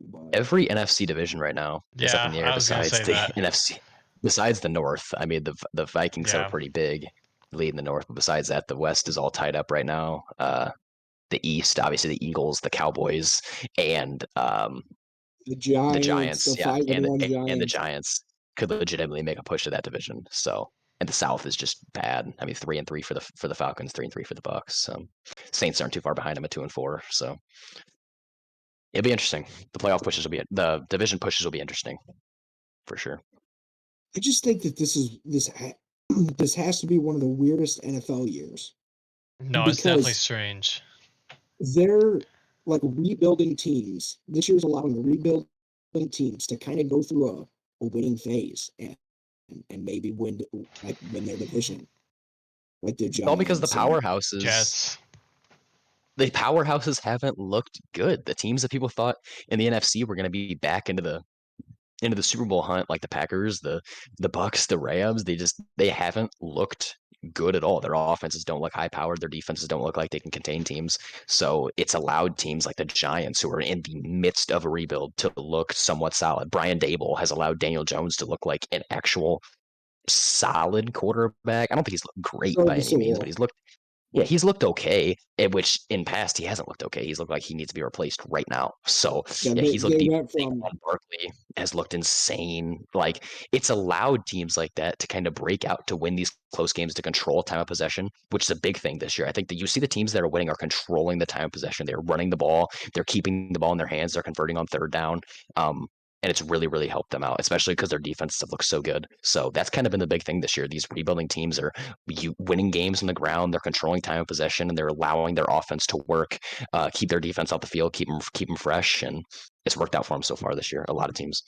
But Every NFC division right now is up in Yeah, the air I was gonna besides say the that. NFC, besides the North. I mean, the Vikings have a Yeah, pretty big lead in the North, but besides that, the West is all tied up right now. The East, obviously the Eagles, the Cowboys, and the the Giants, Giants, the yeah, 5-1 and the Giants, Giants could legitimately make a push to that division. So, and the South is just bad. I mean, 3-3 for the Falcons, 3-3 for the Bucks. Saints aren't too far behind them at 2-4. So it'll be interesting. The division pushes will be interesting for sure. I just think that this has to be one of the weirdest NFL years no, it's definitely because strange. they're like rebuilding teams. This year's allowing rebuilding teams to kind of go through a winning phase and maybe win their division. like the All because the Giants. Jets. the powerhouses haven't looked good. The teams that people thought in the NFC were going to be back into the Super Bowl hunt, like the Packers, the Bucks, the Rams, they haven't looked good at all. Their offenses don't look high powered. Their defenses don't look like they can contain teams. So it's allowed teams like the Giants, who are in the midst of a rebuild, to look somewhat solid. Brian Dable has allowed Daniel Jones to look like an actual solid quarterback. I don't think he's looked great by any means, but he's looked okay, which in past he hasn't looked okay. He's looked like he needs to be replaced right now. So Yeah, he's looked they deep. went from Barkley has looked insane. Like, it's allowed teams like that to kind of break out, to win these close games, to control time of possession, which is a big thing this year. I think that you see the teams that are winning are controlling the time of possession. They're running the ball. They're keeping the ball in their hands. They're converting on third down. And it's really, really helped them out, especially because their defenses have looked so good. So that's kind of been the big thing this year. These rebuilding teams are winning games on the ground. They're controlling time of possession, and they're allowing their offense to work, keep their defense off the field, keep them fresh, and it's worked out for them so far this year. A lot of teams.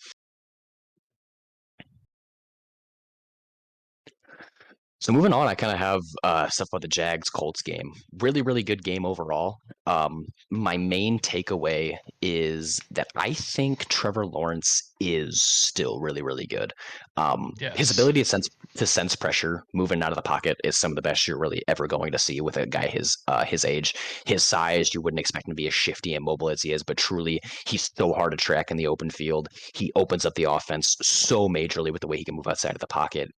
So moving on, I kind of have stuff about the Jags-Colts game. Really, really good game overall. My main takeaway is that I think Trevor Lawrence is still really, really good. His ability to sense pressure moving out of the pocket is some of the best you're really ever going to see with a guy his age. His size, you wouldn't expect him to be as shifty and mobile as he is, but truly, he's so hard to track in the open field. He opens up the offense so majorly with the way he can move outside of the pocket.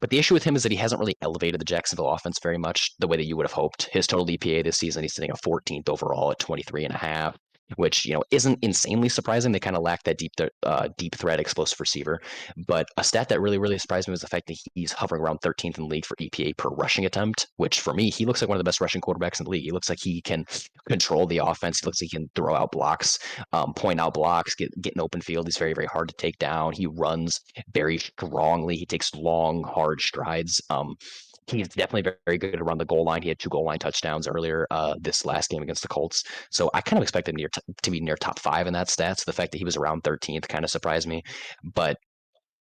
But the issue with him is that he hasn't really elevated the Jacksonville offense very much the way that you would have hoped. His total EPA this season, he's sitting at 14th overall at 23.5, which, isn't insanely surprising. They kind of lack that deep threat explosive receiver. But a stat that really, really surprised me was the fact that he's hovering around 13th in the league for EPA per rushing attempt, which for me, he looks like one of the best rushing quarterbacks in the league. He looks like he can control the offense. He looks like he can throw out blocks, point out blocks, get in open field. He's very, very hard to take down. He runs very strongly. He takes long, hard strides. He's definitely very good around the goal line. He had 2 goal line touchdowns earlier this last game against the Colts. So I kind of expected him to be near top 5 in that stats. The fact that he was around 13th kind of surprised me.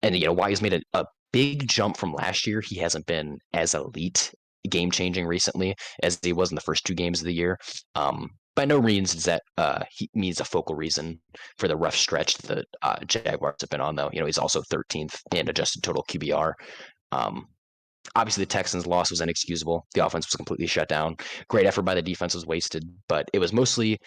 And why he's made a big jump from last year, he hasn't been as elite, game-changing recently as he was in the first 2 games of the year. By no means is that he means a focal reason for the rough stretch that Jaguars have been on, though. He's also 13th in adjusted total QBR. Obviously, the Texans' loss was inexcusable. The offense was completely shut down. Great effort by the defense was wasted, but it was mostly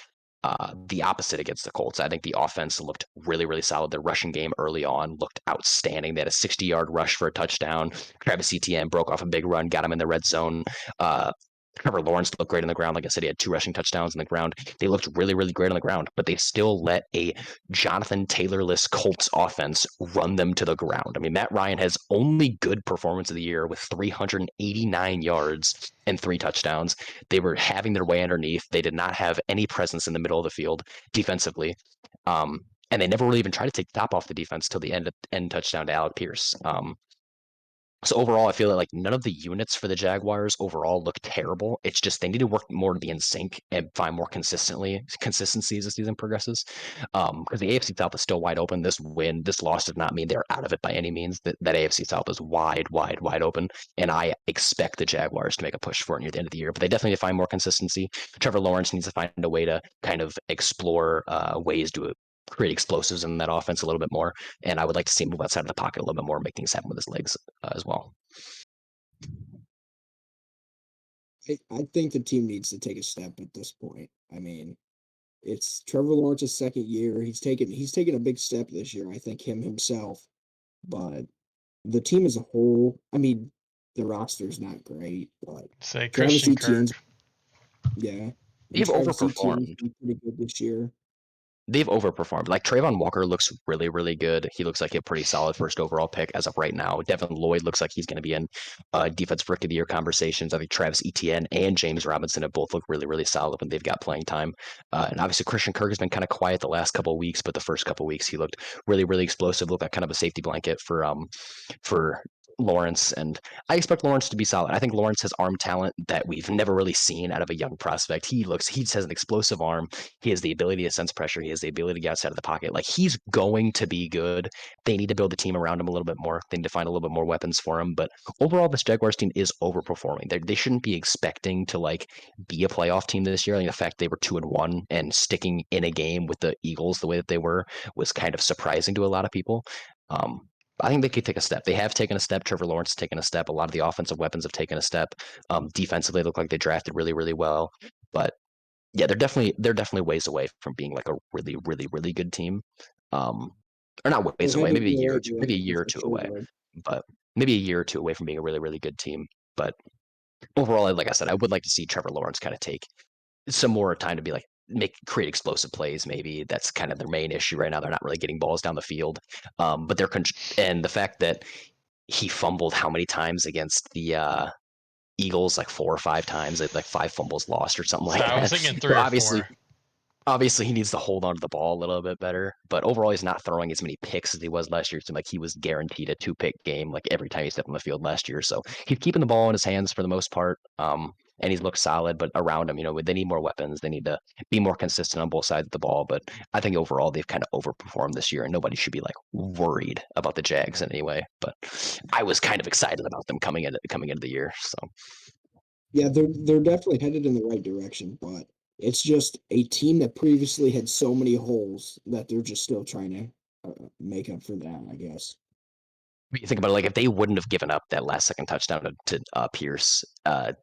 the opposite against the Colts. I think the offense looked really, really solid. Their rushing game early on looked outstanding. They had a 60-yard rush for a touchdown. Travis Etienne broke off a big run, got him in the red zone. Trevor Lawrence looked great on the ground. Like I said, he had 2 rushing touchdowns on the ground. They looked really, really great on the ground, but they still let a Jonathan Taylor-less Colts offense run them to the ground. I mean, Matt Ryan has only good performance of the year with 389 yards and 3 touchdowns. They were having their way underneath. They did not have any presence in the middle of the field defensively. And they never really even tried to take the top off the defense till the end touchdown to Alec Pierce. So overall, I feel like none of the units for the Jaguars overall look terrible. It's just they need to work more to be in sync and find more consistency as the season progresses. Because the AFC South is still wide open. This loss does not mean they're out of it by any means. That AFC South is wide open, and I expect the Jaguars to make a push for it near the end of the year. But they definitely need to find more consistency. Trevor Lawrence needs to find a way to kind of explore ways to create explosives in that offense a little bit more. And I would like to see him move outside of the pocket a little bit more, make things happen with his legs as well. I think the team needs to take a step at this point. I mean, it's Trevor Lawrence's second year. He's taken a big step this year, I think, himself. But the team as a whole, I mean, the roster's not great, but Say Travis Christian Etienne's, Kirk. yeah. They've Travis overperformed. Etienne's been pretty good this year. They've overperformed. Like, Trayvon Walker looks really, really good. He looks like a pretty solid first overall pick as of right now. Devin Lloyd looks like he's going to be in defensive rookie of the year conversations. I think Travis Etienne and James Robinson have both looked really, really solid when they've got playing time. And obviously Christian Kirk has been kind of quiet the last couple of weeks, but the first couple of weeks he looked really, really explosive. Looked like kind of a safety blanket for Lawrence, and I expect Lawrence to be solid. I think Lawrence has arm talent that we've never really seen out of a young prospect. He has an explosive arm. He has the ability to sense pressure. He has the ability to get outside of the pocket. Like, he's going to be good. They need to build the team around him a little bit more. They need to find a little bit more weapons for him. But overall, this Jaguars team is overperforming. They shouldn't be expecting to like be a playoff team this year. Like, the fact they were 2-1 and sticking in a game with the Eagles the way that they were was kind of surprising to a lot of people. I think they could take a step. They have taken a step. Trevor Lawrence has taken a step. A lot of the offensive weapons have taken a step. Defensively, they look like they drafted really, really well. But yeah, they're definitely ways away from being like a really, really, really good team. Or not ways They're away, headed maybe in a the year or right two, maybe a direction year or for two sure, away. though. But maybe a year or two away from being a really, really good team. But overall, like I said, I would like to see Trevor Lawrence kind of take some more time to be like create explosive plays. Maybe that's kind of their main issue right now. They're not really getting balls down the field. But and the fact that he fumbled how many times against the Eagles, like 4 or 5 times, like 5 fumbles lost or something So like I was that. thinking So 3 or 4. obviously he needs to hold on to the ball a little bit better, but overall he's not throwing as many picks as he was last year. It seemed like he was guaranteed a 2-pick game like every time he stepped on the field last year. So he's keeping the ball in his hands for the most part. And he's looked solid, but around him, they need more weapons. They need to be more consistent on both sides of the ball. But I think overall they've kind of overperformed this year, and nobody should be like worried about the Jags in any way. But I was kind of excited about them coming into the year. So Yeah, they're definitely headed in the right direction, but it's just a team that previously had so many holes that they're just still trying to make up for that, I guess. you think about it, like if they wouldn't have given up that last second touchdown to Pierce,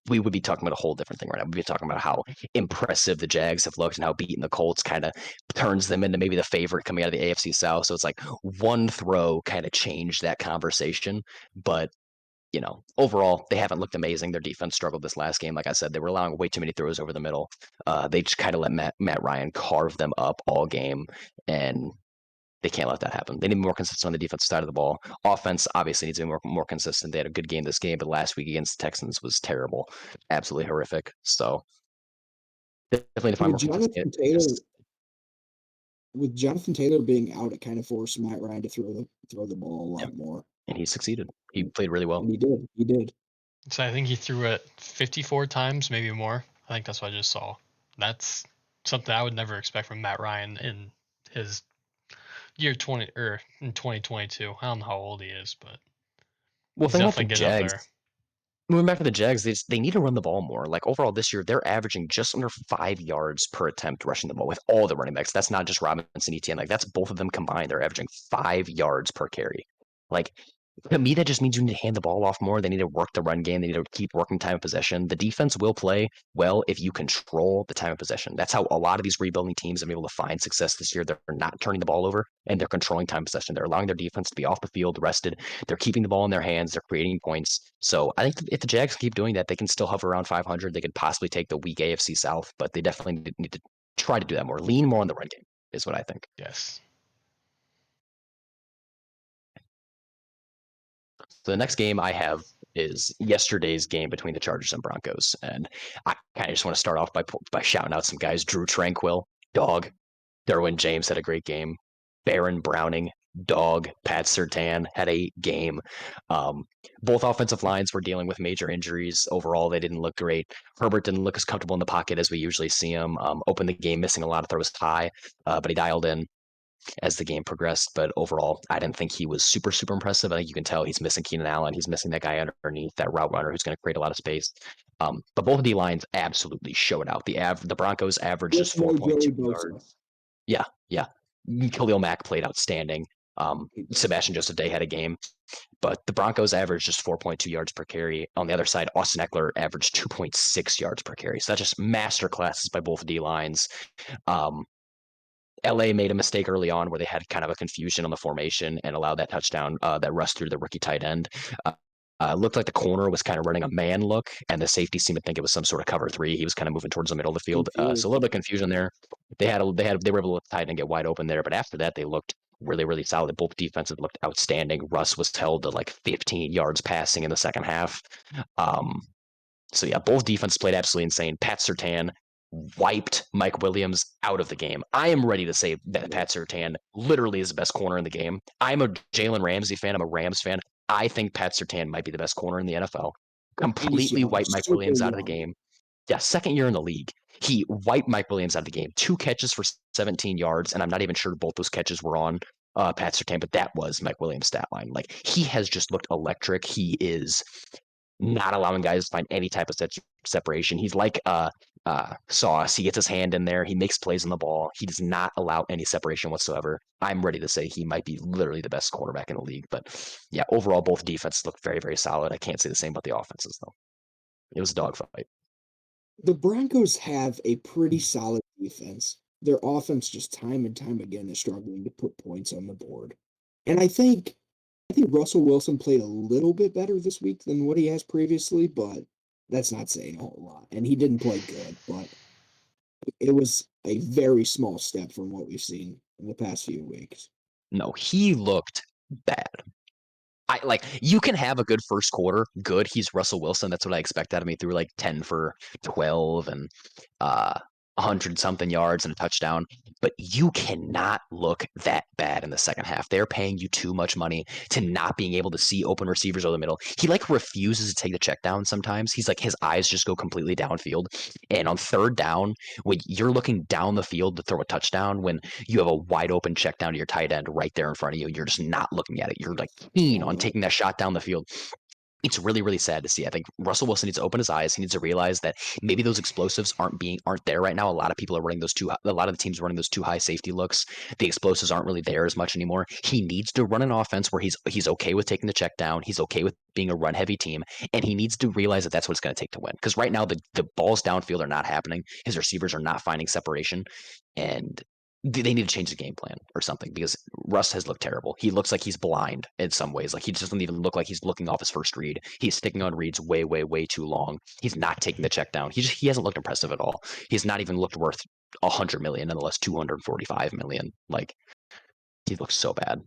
we would be talking about a whole different thing right now. We'd be talking about how impressive the Jags have looked and how beating the Colts kind of turns them into maybe the favorite coming out of the AFC South. So it's like one throw kind of changed that conversation. But overall, they haven't looked amazing. Their defense struggled this last game. Like I said, they were allowing way too many throws over the middle. They just kind of let Matt Ryan carve them up all game, and they can't let that happen. They need to be more consistent on the defensive side of the ball. Offense obviously needs to be more consistent. They had a good game this game, but last week against the Texans was terrible, absolutely horrific. So definitely to find With more consistent. Jonathan Taylor, with Jonathan Taylor being out, it kind of forced Matt Ryan to throw the ball a Yeah, lot more, and he succeeded. He played really well. and he did. He did. So I think he threw it 54 times, maybe more. I think that's what I just saw. That's something I would never expect from Matt Ryan in his year 20 or in 2022. I don't know how old he is, but Well, he's think about the definitely getting up Jags. there. Moving back to the Jags, they need to run the ball more. Like overall this year, they're averaging just under 5 yards per attempt rushing the ball with all the running backs. That's not just Robinson, Etienne. Like that's both of them combined. They're averaging 5 yards per carry. Like to me, that just means you need to hand the ball off more. They need to work the run game. They need to keep working time of possession. The defense will play well if you control the time of possession. That's how a lot of these rebuilding teams have been able to find success this year. They're not turning the ball over and they're controlling time of possession. They're allowing their defense to be off the field, rested. They're keeping the ball in their hands. They're creating points. So I think if the Jags keep doing that, they can still hover around 500. They could possibly take the weak AFC South, but they definitely need to try to do that more. Lean more on the run game is what I think. Yes. So the next game I have is yesterday's game between the Chargers and Broncos, and I kind of just want to start off by shouting out some guys. Drew Tranquill, dog. Derwin James had a great game. Baron Browning, dog. Pat Surtain had a game. Both offensive lines were dealing with major injuries. Overall, they didn't look great. Herbert didn't look as comfortable in the pocket as we usually see him. Opened the game missing a lot of throws high, but he dialed in as the game progressed. But overall, I didn't think he was super, super impressive. I think you can tell he's missing Keenan Allen. He's missing that guy underneath, that route runner who's going to create a lot of space. But both of the lines absolutely showed out. The Broncos averaged just Just no 4.2 Joey Bosa. yards. Yeah, yeah. Khalil Mack played outstanding. Sebastian Joseph Day had a game, but the Broncos averaged just 4.2 yards per carry. On the other side, Austin Eckler averaged 2.6 yards per carry. So that's just master classes by both D lines. LA made a mistake early on where they had kind of a confusion on the formation and allowed that touchdown, that rush through the rookie tight end. Looked like the corner was kind of running a man look, and the safety seemed to think it was some sort of cover 3. He was kind of moving towards the middle of the field, so a little bit of confusion there. They were able to let the tight end get wide open there, but after that they looked really, really solid. Both defenses looked outstanding. Russ was held to like 15 yards passing in the second half. So yeah, both defenses played absolutely insane. Pat Surtain wiped Mike Williams out of the game. I am ready to say that Pat Surtain literally is the best corner in the game. I'm a Jalen Ramsey fan. I'm a Rams fan. I think Pat Surtain might be the best corner in the NFL. And he's Completely young, wiped Mike super Williams out of the young. game. Yeah, second year in the league. He wiped Mike Williams out of the game. 2 catches for 17 yards, and I'm not even sure both those catches were on Pat Surtain, but that was Mike Williams' stat line. Like, he has just looked electric. He is not allowing guys to find any type of separation. He's like Sauce. He gets his hand in there. He makes plays on the ball. He does not allow any separation whatsoever. I'm ready to say he might be literally the best quarterback in the league. But yeah, overall, both defenses look very, very solid. I can't say the same about the offenses, though. It was a dogfight. The Broncos have a pretty solid defense. Their offense just time and time again is struggling to put points on the board. And I think Russell Wilson played a little bit better this week than what he has previously, but that's not saying a whole lot. And he didn't play good, but it was a very small step from what we've seen in the past few weeks. No, he looked bad. You can have a good first quarter. Good. He's Russell Wilson. That's what I expect out of me. Threw like 10 for 12 and 100 something yards and a touchdown. But you cannot look that bad in the second half. They're paying you too much money to not being able to see open receivers over the middle. He refuses to take the check down sometimes. He's like, his eyes just go completely downfield. And on third down, when you're looking down the field to throw a touchdown, when you have a wide open check down to your tight end right there in front of you, you're just not looking at it. You're like keen on taking that shot down the field. It's really, really sad to see. I think Russell Wilson needs to open his eyes. He needs to realize that maybe those explosives aren't there right now. A lot of people are running a lot of the teams running those too high safety looks. The explosives aren't really there as much anymore. He needs to run an offense where he's okay with taking the check down. He's okay with being a run heavy team, and he needs to realize that that's what it's going to take to win. Because right now the balls downfield are not happening. His receivers are not finding separation, and they need to change the game plan or something, because Russ has looked terrible. He looks like he's blind in some ways. Like, he just doesn't even look like he's looking off his first read. He's sticking on reads way, way, way too long. He's not taking the check down. He hasn't looked impressive at all. He's not even looked worth 100 million, nonetheless 245 million. Like, he looks so bad.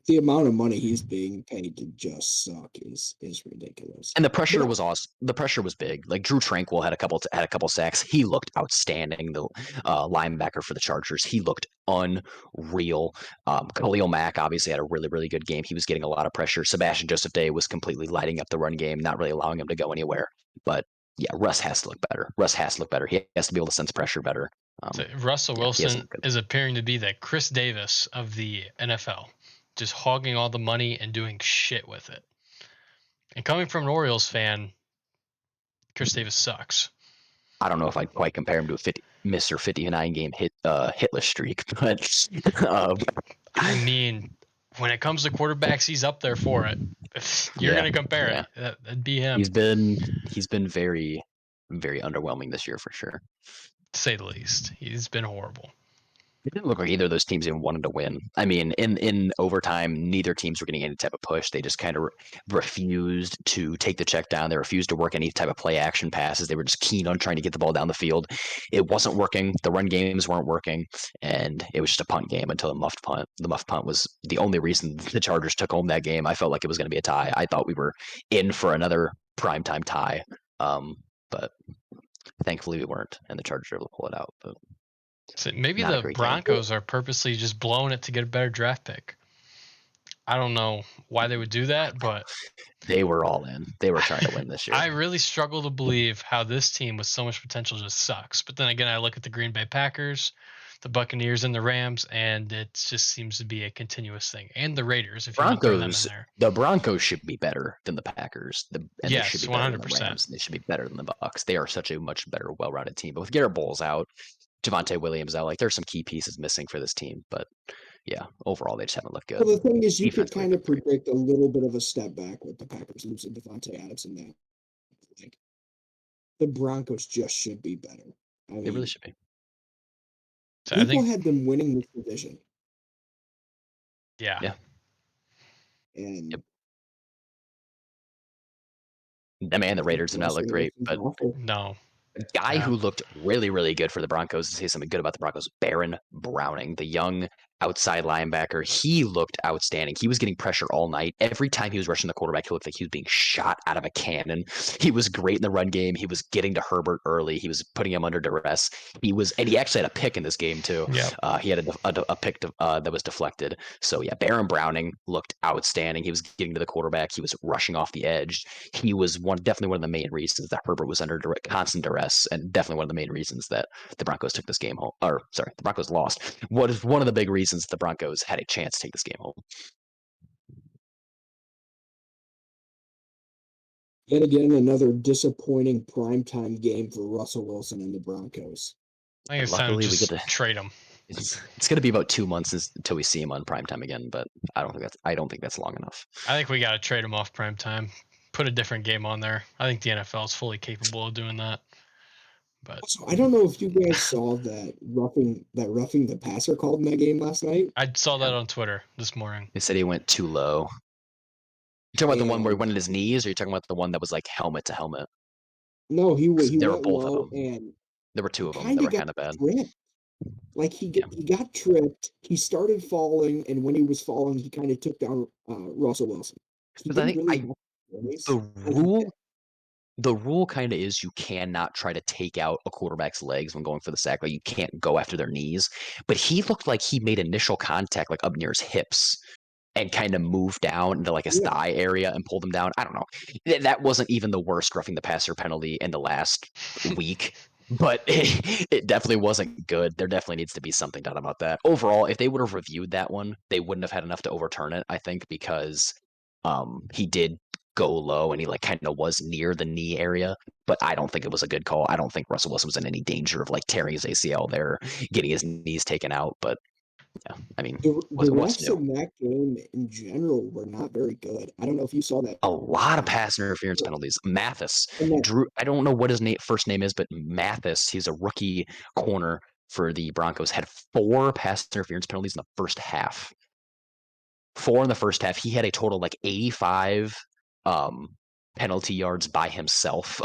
The amount of money he's being paid to just suck is ridiculous. And the pressure was awesome. The pressure was big. Like, Drew Tranquil had a couple sacks. He looked outstanding. The linebacker for the Chargers, he looked unreal. Khalil Mack obviously had a really, really good game. He was getting a lot of pressure. Sebastian Joseph Day was completely lighting up the run game, not really allowing him to go anywhere. But yeah, Russ has to look better. He has to be able to sense pressure better. So Russell Wilson is appearing to be the Chris Davis of the NFL, just hogging all the money and doing shit with it. And coming from an Orioles fan, Chris Davis sucks. I don't know if I'd quite compare him to a Mr. 59 game hitless streak, but I mean, when it comes to quarterbacks, he's up there for it. If you're gonna compare it, that'd be him. He's been very, very underwhelming this year for sure, to say the least. He's been horrible. It didn't look like either of those teams even wanted to win. I mean, in overtime, neither teams were getting any type of push. They just kind of refused to take the check down. They refused to work any type of play action passes. They were just keen on trying to get the ball down the field. It wasn't working. The run games weren't working, and it was just a punt game until a muffed punt. The muffed punt was the only reason the Chargers took home that game. I felt like it was going to be a tie. I thought we were in for another primetime tie, but thankfully we weren't, and the Chargers were able to pull it out. But so maybe the Broncos are purposely just blowing it to get a better draft pick. I don't know why they would do that, but they were all in. They were trying to win this year. I really struggle to believe how this team with so much potential just sucks. But then again, I look at the Green Bay Packers, the Buccaneers, and the Rams, and it just seems to be a continuous thing. And the Raiders, if you want to throw them in there. The Broncos should be better than the Packers. Yes, they should be better 100%. Than the Rams. They should be better than the Bucs. They are such a much better, well-rounded team. But with Garrett Bowles out, Javonte Williams out, like, there's some key pieces missing for this team. But yeah, overall they just haven't looked good. Well, the thing is, you could kind of predict a little bit of a step back with the Packers losing Devontae Adams and that. Like, the Broncos just should be better. I mean, they really should be. So people had them winning this division. Yeah. And the Raiders did not look great, but no. A guy who looked really, really good for the Broncos, to say something good about the Broncos, Baron Browning, the young outside linebacker. He looked outstanding. He was getting pressure all night. Every time he was rushing the quarterback, he looked like he was being shot out of a cannon. He was great in the run game. He was getting to Herbert early. He was putting him under duress. And he actually had a pick in this game too. Yeah. He had a pick that was deflected. So yeah, Baron Browning looked outstanding. He was getting to the quarterback. He was rushing off the edge. He was definitely one of the main reasons that Herbert was under constant duress, and definitely one of the main reasons that the Broncos took this game home. Or sorry, the Broncos lost. What is one of the big reasons the Broncos had a chance to take this game home? Yet again, another disappointing primetime game for Russell Wilson and the Broncos. I think it's time to Luckily, we just get to trade him. It's going to be about 2 months until we see him on primetime again, but I don't think that's long enough. I think we got to trade him off primetime. Put a different game on there. I think the NFL is fully capable of doing that. But So I don't know if you guys saw that roughing the passer called in that game last night. I saw that on Twitter this morning. They said he went too low. You talking about the one where he And- went at his knees, or you talking about the one that was like helmet to helmet? No, he There were went both of low, them. and There were two of them kind that were of got kind of bad. tripped. Like he got tripped. He started falling, and when he was falling, he kind of took down Russell Wilson. He Because I didn't think really have a voice. the rule kind of is you cannot try to take out a quarterback's legs when going for the sack. Like you can't go after their knees. But he looked like he made initial contact like up near his hips and kind of moved down into like his thigh area and pulled him down. I don't know. That wasn't even the worst roughing the passer penalty in the last week. But it definitely wasn't good. There definitely needs to be something done about that. Overall, if they would have reviewed that one, they wouldn't have had enough to overturn it, I think, because he did go low and he like kind of was near the knee area. But I don't think it was a good call. I don't think Russell Wilson was in any danger of like tearing his ACL there, getting his knees taken out. But yeah, I mean, the what's refs new? in that game in general were not very good. I don't know if you saw that. A lot of pass interference penalties. Mathis, And that, Drew. I don't know what his first name is, but Mathis. He's a rookie corner for the Broncos. Had 4 pass interference penalties in the first half. 4 in the first half. He had a total like 85 penalty yards by himself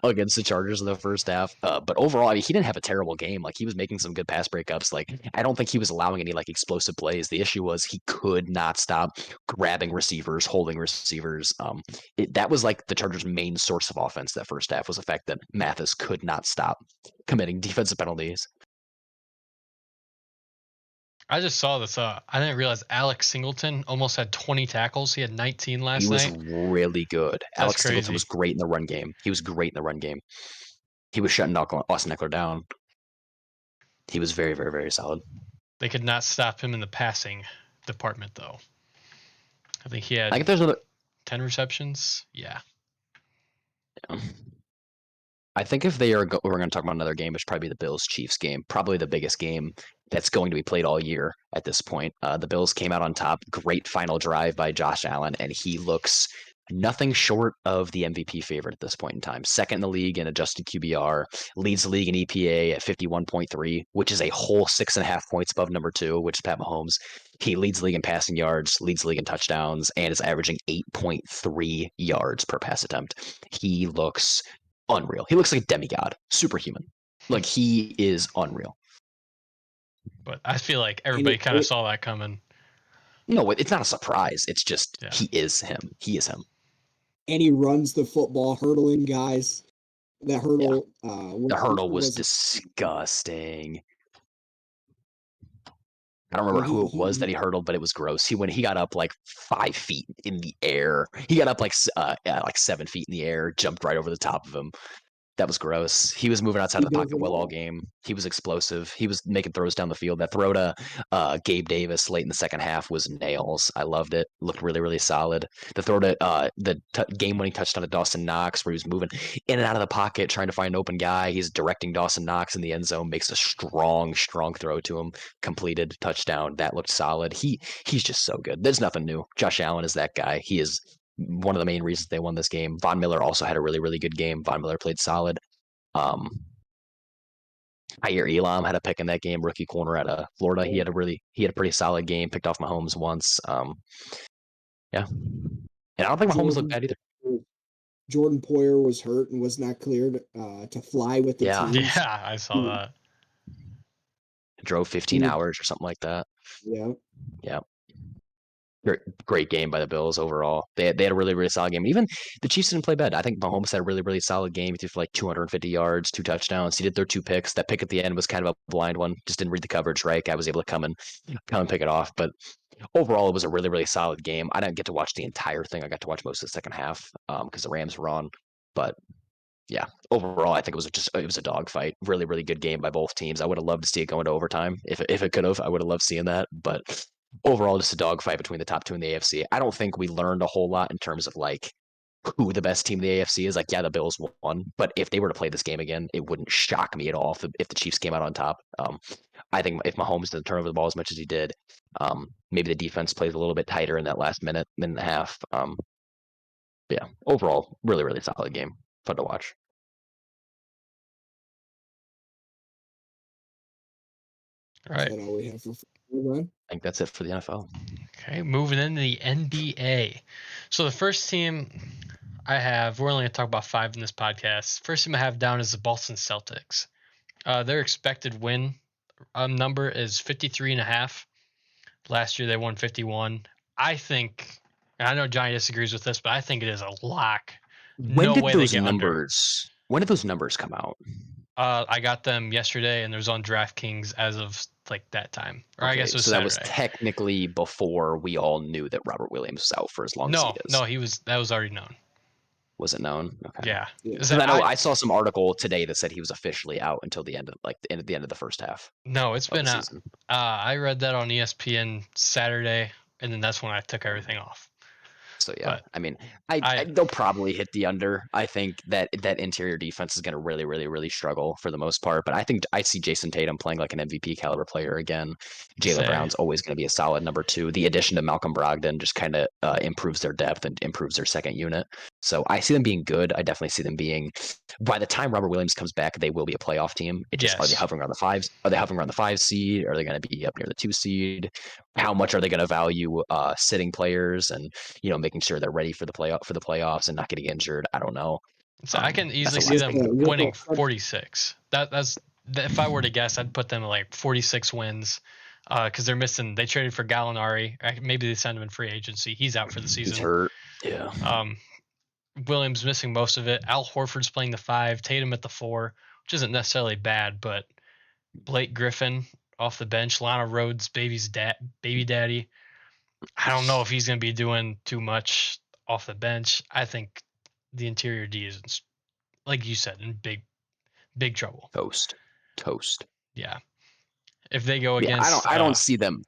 against the Chargers in the first half. But overall, I mean, he didn't have a terrible game. Like he was making some good pass breakups. Like I don't think he was allowing any like explosive plays. The issue was he could not stop grabbing receivers, holding receivers. That was like the Chargers' main source of offense that first half was the fact that Mathis could not stop committing defensive penalties. I just saw this. I didn't realize Alex Singleton almost had 20 tackles. He had 19 last He was night. really good. That's Alex crazy. Singleton was great in the run game. He was great in the run game. He was shutting Austin Eckler down. He was very, very, very solid. They could not stop him in the passing department, though. I think he had I think there's another 10 receptions. Yeah. I think if they are, we're going to talk about another game. It's probably the Bills-Chiefs game, probably the biggest game that's going to be played all year at this point. The Bills came out on top. Great final drive by Josh Allen, and he looks nothing short of the MVP favorite at this point in time. Second in the league in adjusted QBR, leads the league in EPA at 51.3, which is a whole 6.5 points above number 2, which is Pat Mahomes. He leads the league in passing yards, leads the league in touchdowns, and is averaging 8.3 yards per pass attempt. He looks unreal. He looks like a demigod, superhuman. Like he is unreal. But I feel like everybody kind of saw that coming. No, it's not a surprise. It's just Yeah. he is him. He is him. and he runs the football, hurdling guys. That hurdle, The hurdle was disgusting. I don't remember who it was that he hurdled, but it was gross. He got up like 5 feet in the air. He got up like 7 feet in the air, jumped right over the top of him. That was gross. He was moving outside of the pocket well all game. He was explosive. He was making throws down the field. That throw to Gabe Davis late in the second half was nails. I loved it. Looked really, really solid. The throw to the game-winning touchdown to Dawson Knox, where he was moving in and out of the pocket trying to find an open guy. He's directing Dawson Knox in the end zone, makes a strong, strong throw to him. Completed touchdown. That looked solid. He's just so good. There's nothing new. Josh Allen is that guy. He is one of the main reasons they won this game. Von Miller also had a really, really good game. Von Miller played solid. Jair Elam had a pick in that game, rookie corner out of Florida. He had a pretty solid game, picked off Mahomes once. Yeah. And I don't think Mahomes looked bad either. Jordan Poyer was hurt and was not cleared to fly with the team. Yeah, I saw that. Drove 15 hours or something like that. Yeah. Great game by the Bills overall. They had a really, really solid game. Even the Chiefs didn't play bad. I think Mahomes had a really, really solid game. He threw for like 250 yards, 2 touchdowns. He did throw 2 picks. That pick at the end was kind of a blind one. Just didn't read the coverage right. Guy was able to come and pick it off. But overall, it was a really, really solid game. I didn't get to watch the entire thing. I got to watch most of the second half because the Rams were on. But yeah, overall, I think it was a dogfight. Really, really good game by both teams. I would have loved to see it go into overtime if it could have. I would have loved seeing that. But overall, just a dogfight between the top two in the AFC. I don't think we learned a whole lot in terms of like who the best team in the AFC is. Like, yeah, the Bills won, but if they were to play this game again, it wouldn't shock me at all if the Chiefs came out on top. I think if Mahomes doesn't turn over the ball as much as he did, maybe the defense plays a little bit tighter in that last minute and a half. Yeah, overall, really, really solid game. Fun to watch. All right. Is that all we have for football, then? I think that's it for the NFL. Okay, moving into the NBA. So the first team I have, we're only going to talk about 5 in this podcast. First team I have down is the Boston Celtics. Their expected win number is 53.5. Last year they won 51. I think, and I know Johnny disagrees with this, but I think it is a lock. When did those numbers come out? I got them yesterday, and it was on DraftKings as of like that time, or I guess it was so Saturday. That was technically before we all knew that Robert Williams was out for as long as he is. No, that was already known. Was it known? Okay. Yeah. I saw some article today that said he was officially out until the end of the first half. No, it's been out. I read that on ESPN Saturday, and then that's when I took everything off. So yeah, but, I mean, they'll probably hit the under. I think that interior defense is going to really, really, really struggle for the most part. But I think I see Jason Tatum playing like an MVP caliber player again. Jaylen Brown's always going to be a solid number 2. The addition to Malcolm Brogdon just kind of improves their depth and improves their second unit. So I see them being good. I definitely see them being. By the time Robert Williams comes back, they will be a playoff team. It just Are they hovering around the 5s? Are they hovering around the 5 seed? Are they going to be up near the 2 seed? How much are they going to value sitting players and making sure they're ready for the playoffs and not getting injured? I don't know. So I can easily see them winning 46. That's if I were to guess, I'd put them at like 46 wins because they're missing. They traded for Gallinari. Maybe they send him in free agency. He's out for the season. He's hurt. Yeah. Williams missing most of it. Al Horford's playing the 5. Tatum at the 4, which isn't necessarily bad, but Blake Griffin off the bench. Lana Rhodes, baby daddy. I don't know if he's going to be doing too much off the bench. I think the interior D is, like you said, in big trouble. Toast. Yeah. If they go against, I don't see them.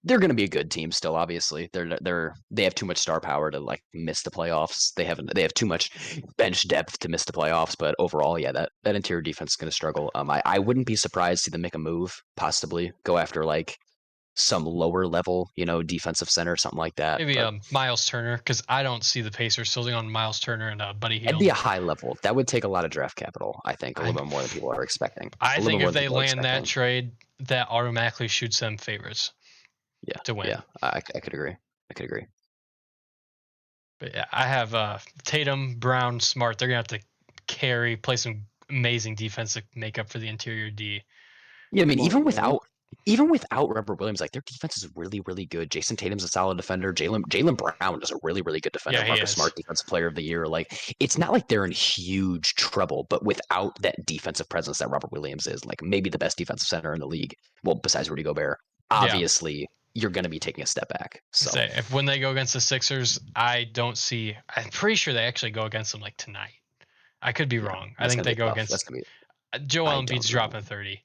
They're going to be a good team still. Obviously, they have too much star power to like miss the playoffs. They have too much bench depth to miss the playoffs. But overall, yeah, that interior defense is going to struggle. I wouldn't be surprised to see them make a move, possibly go after like some lower level, defensive center, something like that. Maybe Miles Turner, because I don't see the Pacers holding on Miles Turner and Buddy Hield. It'd be a high level. That would take a lot of draft capital, I think, a little bit more than people are expecting. I think if they land that trade, that automatically shoots them favorites. Yeah, to win. Yeah, I could agree. But yeah, I have Tatum, Brown, Smart. They're gonna have to play some amazing defense to make up for the interior D. Yeah, I mean, even without Robert Williams, like their defense is really, really good. Jason Tatum's a solid defender. Jaylen Brown is a really, really good defender. Yeah, Marcus Smart, defensive player of the year. Like it's not like they're in huge trouble, but without that defensive presence that Robert Williams is, like maybe the best defensive center in the league. Well, besides Rudy Gobert, obviously you're going to be taking a step back. So if when they go against the Sixers, I'm pretty sure they actually go against them like tonight. I could be wrong. I think they go against Joel Embiid's dropping 30.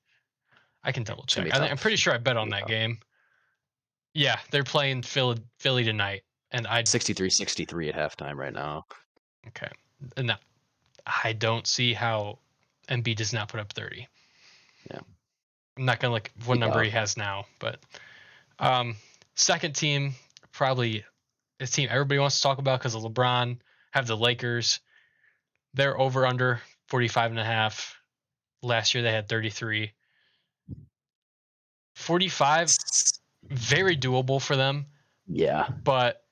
I can double check. I'm pretty sure I bet on that game. Yeah, they're playing Philly tonight, and 63-63 at halftime right now. Okay, and I don't see how Embiid does not put up 30. Yeah, I'm not gonna look what number he has now, but second team, probably a team everybody wants to talk about because of LeBron. Have the Lakers. They're over under 45.5. Last year they had 33. 45, very doable for them. Yeah, but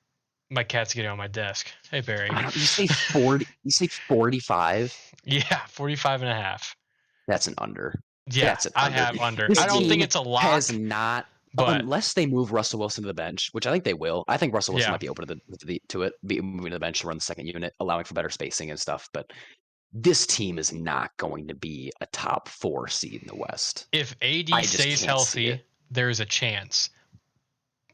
my cat's getting on my desk. Hey Barry, you say 40? You say 45? Yeah, 45.5. That's an under. Yeah, I have under. I don't think it's a lock. Has not But unless they move Russell Wilson to the bench, which I think they will. I think Russell Wilson yeah, might be open to it, moving to the bench to run the second unit, allowing for better spacing and stuff. But this team is not going to be a top 4 seed in the West. if AD I just stays can't see healthy, it. there's a chance.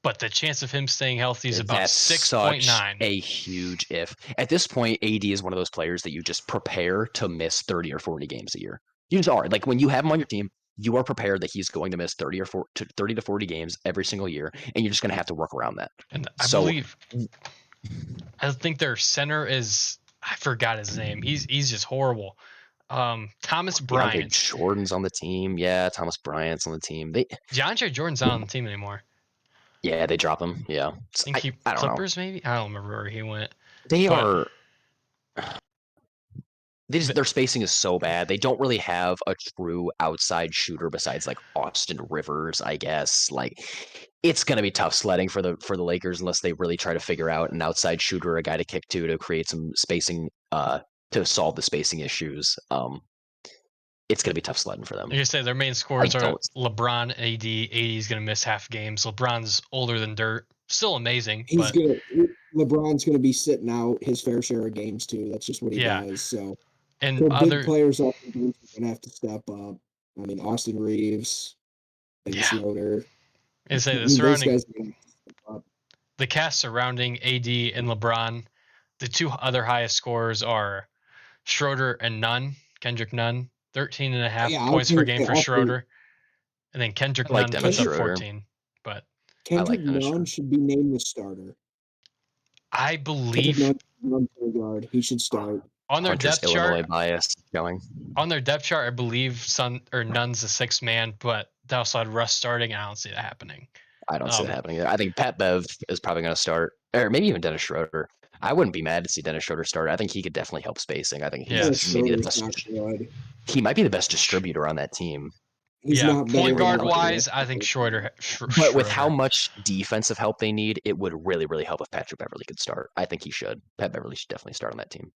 But the chance of him staying healthy is about That's 6.9. such a huge if. At this point, AD is one of those players that you just prepare to miss 30 or 40 games a year. You just are. Like when you have him on your team, you are prepared that he's going to miss 30 to 40 games every single year, and you're just going to have to work around that. And So I think their center is, I forgot his name. He's just horrible. Thomas DeAndre Bryant. Jordan's on the team. Yeah, Thomas Bryant's on the team. DeAndre Jordan's not on the team anymore. Yeah, they drop him. Yeah. I think I don't Clippers maybe? I don't remember where he went. know. But Their spacing is so bad. They don't really have a true outside shooter besides like Austin Rivers, I guess. Like it's gonna be tough sledding for the Lakers unless they really try to figure out an outside shooter, a guy to kick to create some spacing, to solve the spacing issues. It's gonna be tough sledding for them. like I said, their main scorers are LeBron, AD. AD is gonna miss half games. LeBron's older than dirt. Still amazing. LeBron's gonna be sitting out his fair share of games too. That's just what he does. So and big players up are gonna have to step up. I mean, Austin Reeves, Schroeder. And say the cast surrounding AD and LeBron, the two other highest scorers are Schroeder and Kendrick Nunn, 13.5 points per game for Schroeder. And then Kendrick Nunn puts up 14. But Kendrick Nunn should be named the starter. I believe guard. He should start. On their depth chart, bias going. On their depth chart, I believe Nunn's the 6th man, but they also had Russ starting, and I don't see that happening. I don't see that happening either. I think Pat Bev is probably going to start, or maybe even Dennis Schroeder. I wouldn't be mad to see Dennis Schroeder start. I think he could definitely help spacing. I think he's maybe the best. He might be the best distributor on that team. He's not point guard wise, I think Schroeder. But with how much defensive help they need, it would really, really help if Patrick Beverley could start. I think he should. Pat Beverley should definitely start on that team.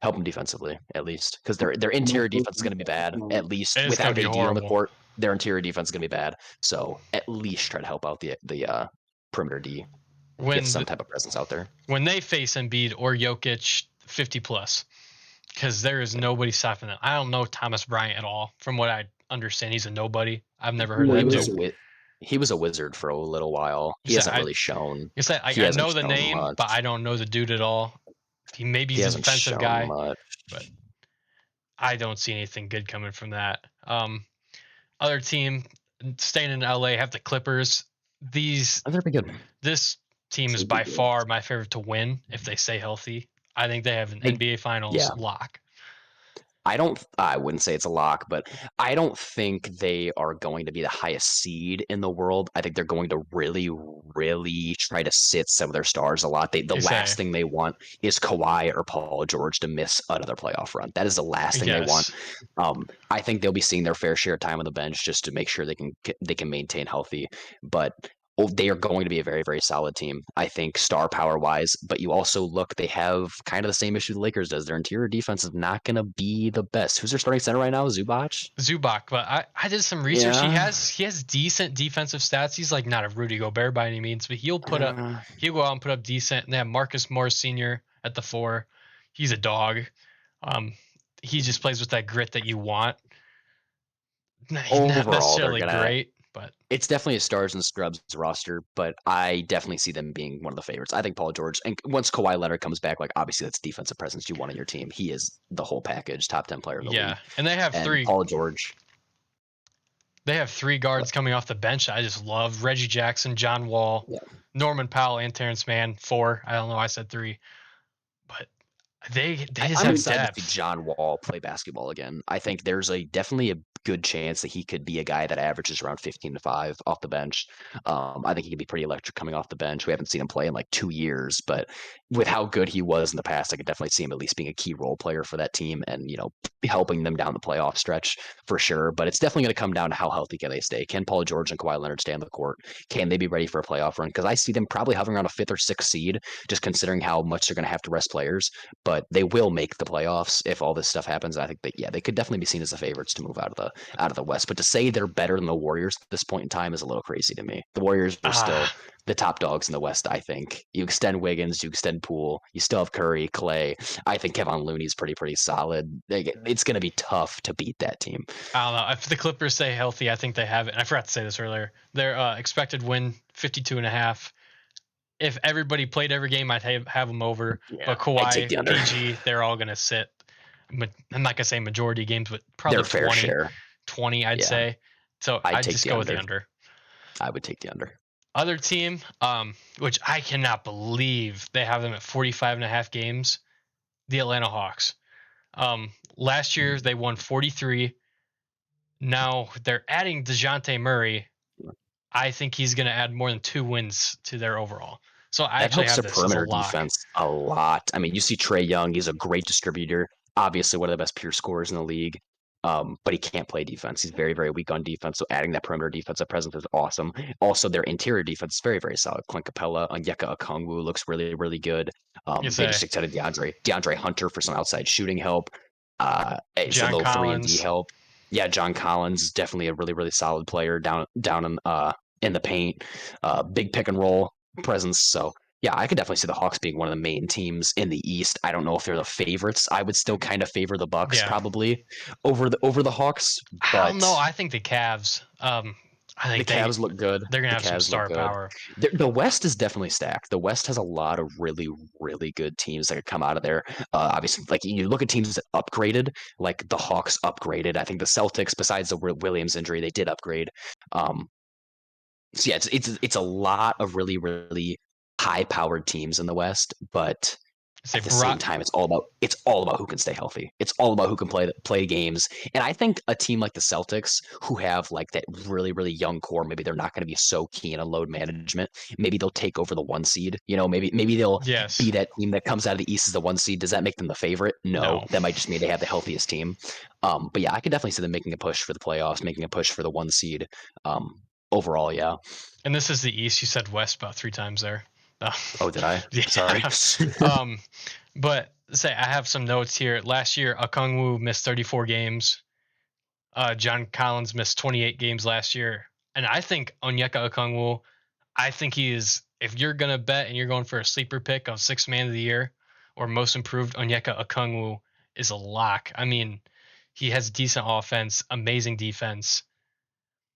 Help them defensively, at least, because their interior defense is going to be bad. At least without AD on the court, their interior defense is going to be bad. So at least try to help out the perimeter D. Get some type of presence out there. When they face Embiid or Jokic, 50 plus, because there is nobody stopping them. I don't know Thomas Bryant at all. From what I understand, he's a nobody. I've never heard of that dude. He was a wizard for a little while. He hasn't really shown. I know the name, but I don't know the dude at all. Maybe he's a defensive guy, but I don't see anything good coming from that. Other team staying in LA have the Clippers. They're pretty good. This team is by far my favorite to win if they stay healthy. I think they have an NBA Finals lock. I wouldn't say it's a lock, but I don't think they are going to be the highest seed in the world. I think they're going to really, really try to sit some of their stars a lot. The last thing they want is Kawhi or Paul George to miss another playoff run. That is the last thing they want. I think they'll be seeing their fair share of time on the bench just to make sure they can maintain healthy. But they are going to be a very, very solid team, I think, star power wise. But you also look, they have kind of the same issue the Lakers does. Their interior defense is not going to be the best. Who's their starting center right now? Zubac, but I did some research. Yeah. He has decent defensive stats. He's like not a Rudy Gobert by any means, but he'll go out and put up decent. And they have Marcus Morris Sr. at the 4. He's a dog. He just plays with that grit that you want. He's not necessarily great. But it's definitely a stars and scrubs roster, but I definitely see them being one of the favorites. I think Paul George, and once Kawhi Leonard comes back, like obviously that's defensive presence you want on your team. He is the whole package, top 10 player in the league. Yeah, and they have 3. Paul George. They have 3 guards coming off the bench. I just love Reggie Jackson, John Wall, Norman Powell, and Terrence Mann. 4. I don't know. I said 3, but they just have depth. To see John Wall play basketball again. I think there's definitely a good chance that he could be a guy that averages around 15 to 5 off the bench. I think he could be pretty electric coming off the bench. We haven't seen him play in like 2 years, but with how good he was in the past, I could definitely see him at least being a key role player for that team and, helping them down the playoff stretch for sure. But it's definitely going to come down to how healthy can they stay. Can Paul George and Kawhi Leonard stay on the court? Can they be ready for a playoff run? Because I see them probably hovering around a 5th or 6th seed, just considering how much they're going to have to rest players. But but they will make the playoffs if all this stuff happens. I think that they could definitely be seen as the favorites to move out of the West. But to say they're better than the Warriors at this point in time is a little crazy to me. The Warriors are still Ah, the top dogs in the West. I think you extend Wiggins, you extend Poole, you still have Curry, Clay. I think Kevin Looney's pretty solid. It's going to be tough to beat that team. I don't know. If the Clippers stay healthy, I think they have it. I forgot to say this earlier. Their expected win 52.5. If everybody played every game, I'd have them over. Yeah, But I'd take Kawhi, the under. PG, they're all gonna sit. I'm not gonna say majority games, but probably Their fair 20, share. 20, I'd Yeah. say. So I'd I'd take just the go with the under. under. I would take the under. Other team, which I cannot believe they have them at 45.5 games, the Atlanta Hawks. Last year they won 43. Now they're adding DeJounte Murray. I think he's going to add more than 2 wins to their overall. So I That actually helps have their this as a perimeter lock. defense a lot. I mean, you see Trae Young; he's a great distributor. Obviously, one of the best pure scorers in the league. But he can't play defense. He's very, very weak on defense. So adding that perimeter defensive presence is awesome. Also, their interior defense is very, very solid. Clint Capella, Onyeka Okongwu looks really, really good. You They say just extended DeAndre Hunter for some outside shooting help. Some John little 3-and-D Collins. help. Yeah, John Collins is definitely a really, really solid player down in the paint. Big pick and roll presence. So yeah, I could definitely see the Hawks being one of the main teams in the East. I don't know if they're the favorites. I would still kind of favor the Bucks Yeah. probably over the Hawks, I don't know. but I think the Cavs. I the think Cavs look good. they're going to The have some Cavs look star good. power. The West is definitely stacked. The West has a lot of really, really good teams that could come out of there. Obviously, like you look at teams that upgraded, like the Hawks upgraded. I think the Celtics, besides the Williams injury, they did upgrade. So yeah, it's a lot of really, really high powered teams in the West, but Say at the same time, it's all about who can stay healthy. It's all about who can play games. And I think a team like the Celtics, who have like that really, really young core, maybe they're not going to be so keen on load management. Maybe they'll take over the 1 seed. Maybe they'll Yes. be that team that comes out of the East as the 1 seed. Does that make them the favorite? No. No. That might just mean they have the healthiest team. But yeah, I could definitely see them making a push for the playoffs, making a push for the 1 seed. Overall, yeah. And this is the East. You said West about 3 times there. Oh, did I? Yeah. Sorry. But say I have some notes here. Last year, Okongwu missed 34 games. John Collins missed 28 games last year. And I think Onyeka Okongwu, I think he is, if you're going to bet and you're going for a sleeper pick of 6th man of the year or most improved, Onyeka Okongwu is a lock. I mean, he has decent offense, amazing defense.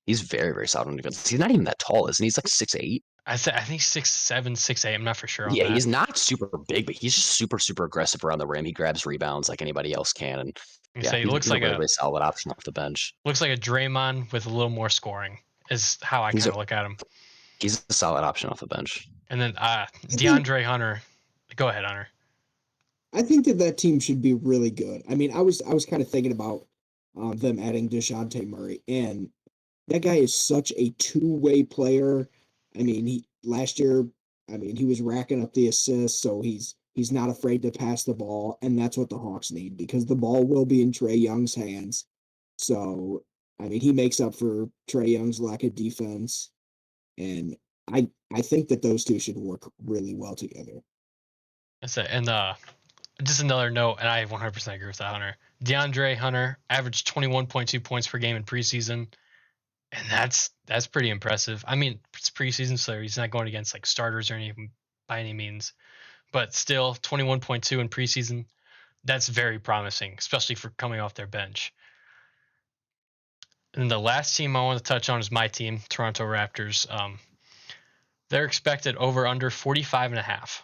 He's very, very solid on defense. He's not even that tall, isn't he? He's like 6'8". I think 6'7", 6'8". I'm not for sure on Yeah, that. he's not super big, but he's just super, super aggressive around the rim. He grabs rebounds like anybody else can, and yeah, He he's looks a like really, really solid option off the bench. looks like a Draymond with a little more scoring is how I kind of look at him. He's a solid option off the bench. And then DeAndre Hunter. Go ahead, Hunter. I think that team should be really good. I mean, I was kind of thinking about them adding DeJounte Murray, and that guy is such a two-way player. I mean, last year, he was racking up the assists, so he's not afraid to pass the ball, and that's what the Hawks need because the ball will be in Trae Young's hands. So, he makes up for Trae Young's lack of defense, and I think that those two should work really well together. That's it. And just another note, and I 100% agree with that, Hunter. DeAndre Hunter averaged 21.2 points per game in preseason, and that's pretty impressive. I mean, it's preseason, so he's not going against like starters or anything by any means, but still 21.2 in preseason. That's very promising, especially for coming off their bench. And the last team I want to touch on is my team, Toronto Raptors. They're expected over under 45.5.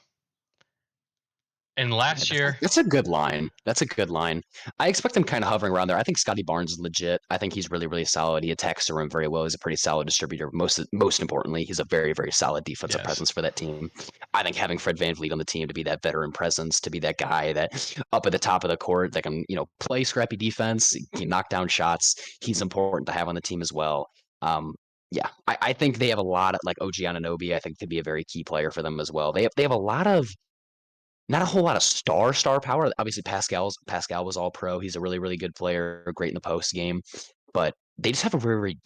And last year, that's a good line. That's a good line. I expect them kind of hovering around there. I think Scotty Barnes is legit. I think he's really, really solid. He attacks the rim very well. He's a pretty solid distributor. Most importantly, he's a very, very solid defensive presence for that team. I think having Fred VanVleet on the team to be that veteran presence, to be that guy that up at the top of the court that can, play scrappy defense, can knock down shots. He's important to have on the team as well. Yeah, I think they have a lot of like OG Anunoby. I think to be a very key player for them as well. They have a lot of. Not a whole lot of star power. Obviously, Pascal was all pro. He's a really, really good player, great in the post game. But they just have a very, very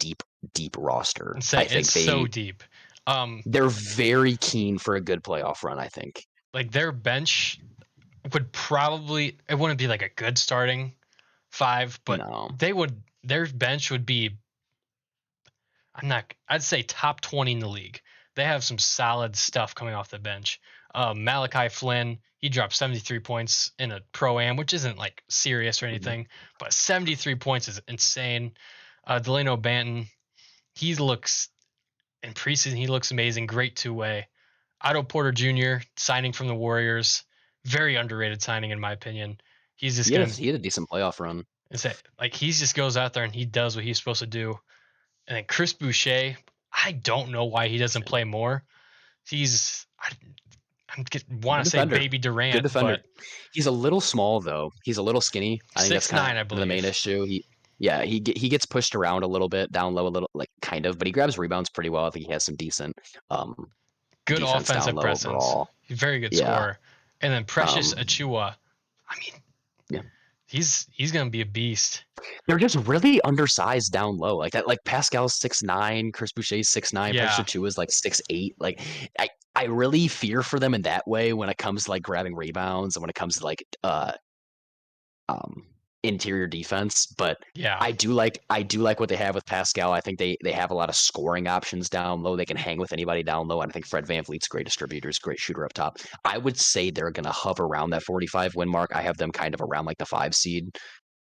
deep roster. I think it's so deep. They're very keen for a good playoff run, I think. Like their bench, would probably, it wouldn't be like a good starting 5, but No. their bench would be, I'd say top 20 in the league. They have some solid stuff coming off the bench. Malachi Flynn, he dropped 73 points in a pro-am, which isn't like serious or anything, but 73 points is insane. Delano Banton, he looks in preseason, he looks amazing. Great two-way. Otto Porter Jr. signing from the Warriors, very underrated signing in my opinion. He's just He gonna had a decent playoff run. say like he just goes out there and he does what he's supposed to do. And then Chris Boucher, I don't know why he doesn't play more. I want Good to say defender. baby Good Durant, defender. but He's a little small though. He's a little skinny. I think that's 6'9", kind I of the main believe. issue. He gets pushed around a little bit, down low a little, like kind of, but he grabs rebounds pretty well. I think he has some decent Good defense down offensive low presence. overall. He's a very good Yeah. scorer. And then Precious Um, Achua, I mean, Yeah. he's gonna be a beast. They're just really undersized down low. Like that, like Pascal's 6'9", Chris Boucher's 6'9", Yeah. Precious Achua is like 6'8". Like I really fear for them in that way when it comes to like grabbing rebounds and when it comes to like interior defense. But Yeah. I do like what they have with Pascal. I think they have a lot of scoring options down low. They can hang with anybody down low. And I think Fred VanVleet's great distributors, great shooter up top. I would say they're gonna hover around that 45 win mark. I have them kind of around like the 5 seed,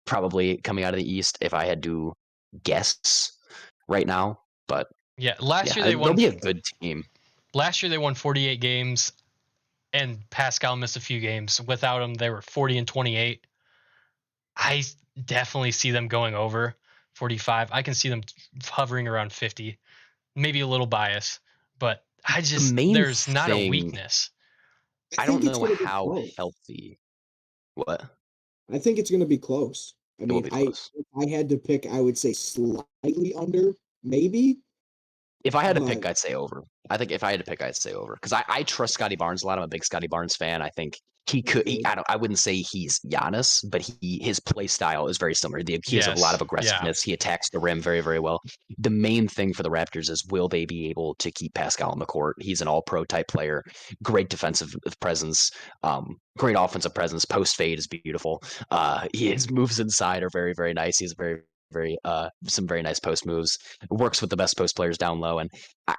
probably coming out of the East if I had to guess right now. But yeah, last year they'll they won. be a good team. Last year they won 48 games, and Pascal missed a few games. Without him, they were 40-28. I definitely see them going over 45. I can see them hovering around 50, maybe a little bias, but there's not a weakness. I don't think it's know gonna be how close. healthy. What? I think it's going to be close. I It will mean, be close. if I had to pick, I would say slightly under, maybe. If I had to pick, But I'd say over. I think if I had to pick, I'd say over because I trust Scotty Barnes a lot. I'm a big Scotty Barnes fan. I think he could. Okay. I wouldn't say he's Giannis, but his play style is very similar. He has a lot of aggressiveness. Yeah. He attacks the rim very, very well. The main thing for the Raptors is will they be able to keep Pascal on the court? He's an All-Pro type player, great defensive presence, great offensive presence. Post fade is beautiful. His moves inside are very, very nice. He's very some very nice post moves. Works with the best post players down low, and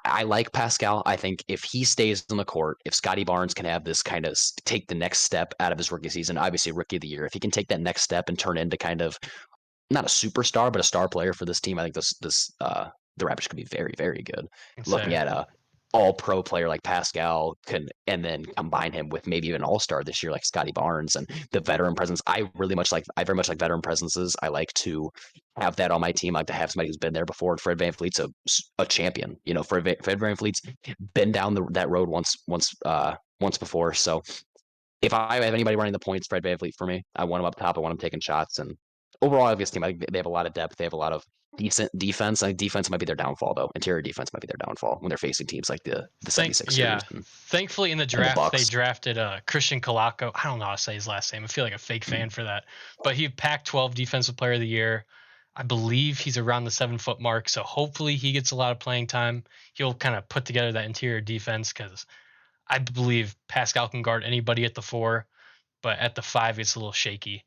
I like Pascal. I think if he stays on the court, if Scotty Barnes can have this kind of take the next step out of his rookie season, obviously rookie of the year, if he can take that next step and turn into kind of not a superstar but a star player for this team, I think the Raptors could be very, very good. Looking at a all-pro player like Pascal and then combine him with maybe even an all-star this year like Scotty Barnes and the veteran presence. I very much like veteran presences. I like to have that on my team. I like to have somebody who's been there before. And Fred VanVleet's a champion. You know, Fred VanVleet's been down that road once before. So if I have anybody running the points, Fred VanVleet for me. I want him up top. I want him taking shots. And overall, I this team, I think they have a lot of depth. They have a lot of decent defense. I think defense might be their downfall, though. Interior defense might be their downfall when they're facing teams like the 76ers. Thankfully, in the draft, they drafted Christian Kolako. I don't know how to say his last name. I feel like a fake fan for that. But he Pac-12 Defensive Player of the Year. I believe he's around the 7-foot mark, so hopefully he gets a lot of playing time. He'll kind of put together that interior defense because I believe Pascal can guard anybody at the 4, but at the 5, it's a little shaky.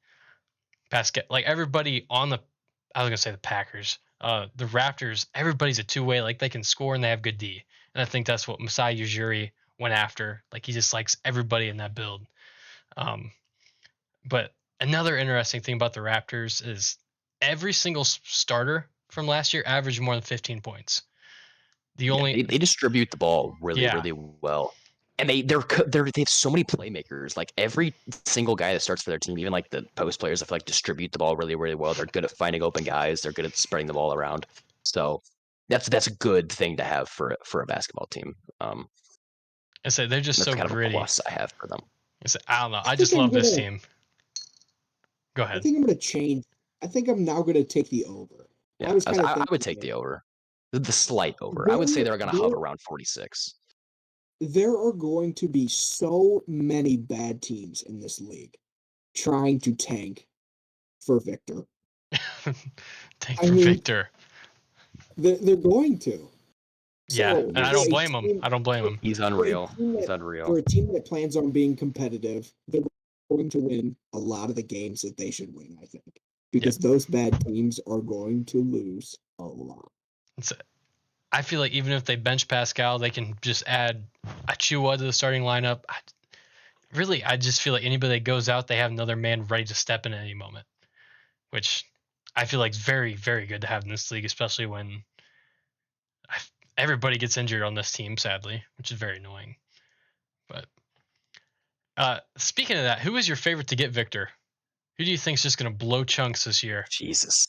Pascal, like everybody on the, I was gonna say the Packers, the Raptors, everybody's a two-way. Like they can score and they have good D, and I think that's what Masai Ujiri went after. Like he just likes everybody in that build. But another interesting thing about the Raptors is every single starter from last year averaged more than 15 points. They distribute the ball really well. And they have so many playmakers. Like every single guy that starts for their team, even like the post players, I feel like distribute the ball really, really well. They're good at finding open guys. They're good at spreading the ball around. So that's a good thing to have for a basketball team. I say they're just so kind gritty. Of a plus I have for them. I don't know. I just love this team. Go ahead. I think I'm going to change. I think I'm now going to take the over. Yeah, I would take the over. The slight over. I would say they're going to hover around 46. There are going to be so many bad teams in this league trying to tank for Victor. Victor. They're going to. Yeah, so, and I don't blame him. I don't blame him. He's unreal. For a team that plans on being competitive, they're going to win a lot of the games that they should win, I think, because those bad teams are going to lose a lot. I feel like even if they bench Pascal, they can just add Achua to the starting lineup. I just feel like anybody that goes out, they have another man ready to step in at any moment, which I feel like is very, very good to have in this league, especially when everybody gets injured on this team, sadly, which is very annoying. But speaking of that, who is your favorite to get Victor? Who do you think is just going to blow chunks this year? Jesus.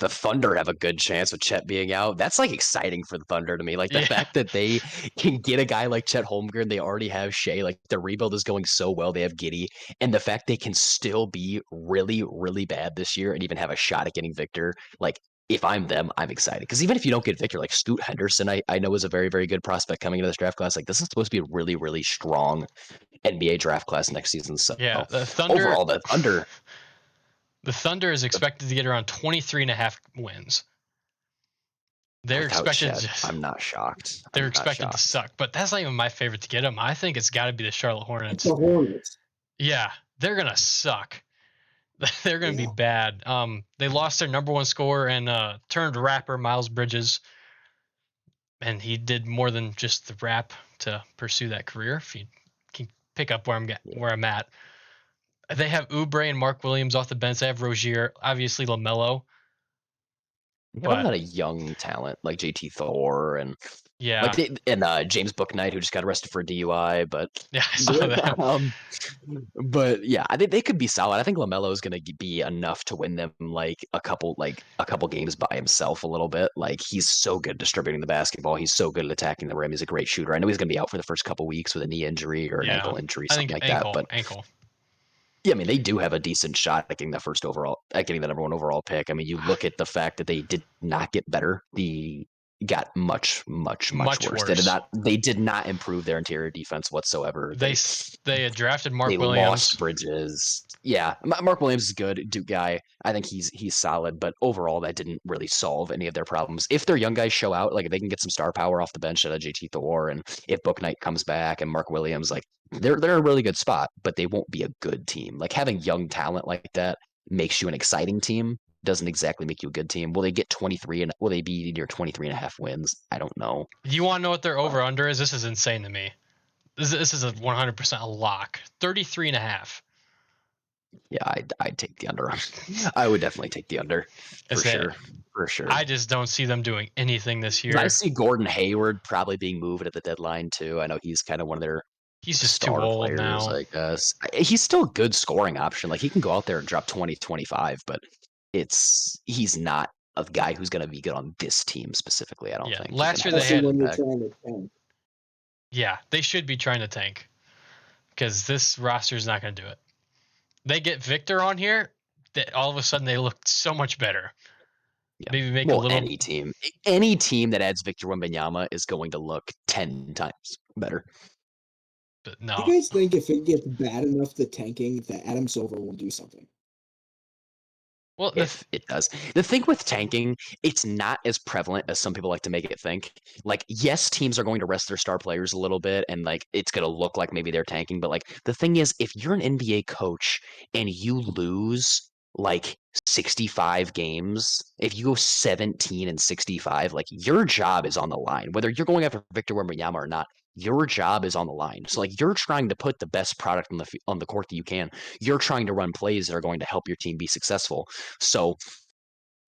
The Thunder have a good chance with Chet being out. That's like exciting for the Thunder to me. Like the fact that they can get a guy like Chet Holmgren, they already have Shea. Like the rebuild is going so well. They have Giddey, and the fact they can still be really, really bad this year and even have a shot at getting Victor. Like if I'm them, I'm excited because even if you don't get Victor, like Scoot Henderson, I know is a very, very good prospect coming into this draft class. Like this is supposed to be a really, really strong NBA draft class next season. So yeah, the Thunder. Overall, the Thunder. The Thunder is expected to get around 23.5 wins. They're expected. Chet, I'm not shocked. They're expected to suck, but that's not even my favorite to get them. I think it's got to be the Charlotte Hornets. The Hornets. Yeah, they're gonna suck. They're gonna be bad. They lost their number one scorer and turned rapper Miles Bridges, and he did more than just the rap to pursue that career. If you can pick up where I'm at. They have Oubre and Mark Williams off the bench. They have Rozier, obviously LaMelo. They have a lot of young talent like JT Thor and yeah, James Bouknight, who just got arrested for a DUI. But yeah, I saw that. But yeah, I think they could be solid. I think LaMelo is going to be enough to win them like a couple games by himself a little bit. Like he's so good distributing the basketball. He's so good at attacking the rim. He's a great shooter. I know he's going to be out for the first couple weeks with a knee injury or an ankle injury, something like that. But ankle. Yeah, I mean, they do have a decent shot at getting the number one overall pick. I mean, you look at the fact that they did not get better. They got much worse. They did not improve their interior defense whatsoever. They had drafted Mark Williams. They lost Bridges. Yeah, Mark Williams is good, Duke guy. I think he's solid, but overall that didn't really solve any of their problems. If their young guys show out, like if they can get some star power off the bench at a JT Thor, and if Bouknight comes back and Mark Williams, like they're a really good spot, but they won't be a good team. Like having young talent like that makes you an exciting team. Doesn't exactly make you a good team. Will they get 23 and will they be near 23.5 wins? I don't know. You want to know what their over under is? This is insane to me. This is a 100% a lock. 33.5. Yeah, I'd take the under. I would definitely take the under for sure. I just don't see them doing anything this year. I see Gordon Hayward probably being moved at the deadline too. I know he's kind of one of their he's just star too old players, now. I guess. He's still a good scoring option. Like he can go out there and drop 20, 25, but he's not a guy who's going to be good on this team specifically. I don't think. Last year they had. Yeah, they should be trying to tank because this roster is not going to do it. They get Victor on here, all of a sudden they look so much better. Yeah. Maybe make a little. Any team that adds Victor Wembanyama is going to look 10 times better. But no. Do you guys think if it gets bad enough to tanking that Adam Silver will do something? Well, if it does. The thing with tanking, it's not as prevalent as some people like to make it think. Like, yes, teams are going to rest their star players a little bit, and like it's going to look like maybe they're tanking. But like the thing is, if you're an NBA coach and you lose like 65 games, if you go 17-65, like your job is on the line. Whether you're going after Victor Wembanyama or not, your job is on the line. So like you're trying to put the best product on the court that you can. You're trying to run plays that are going to help your team be successful. So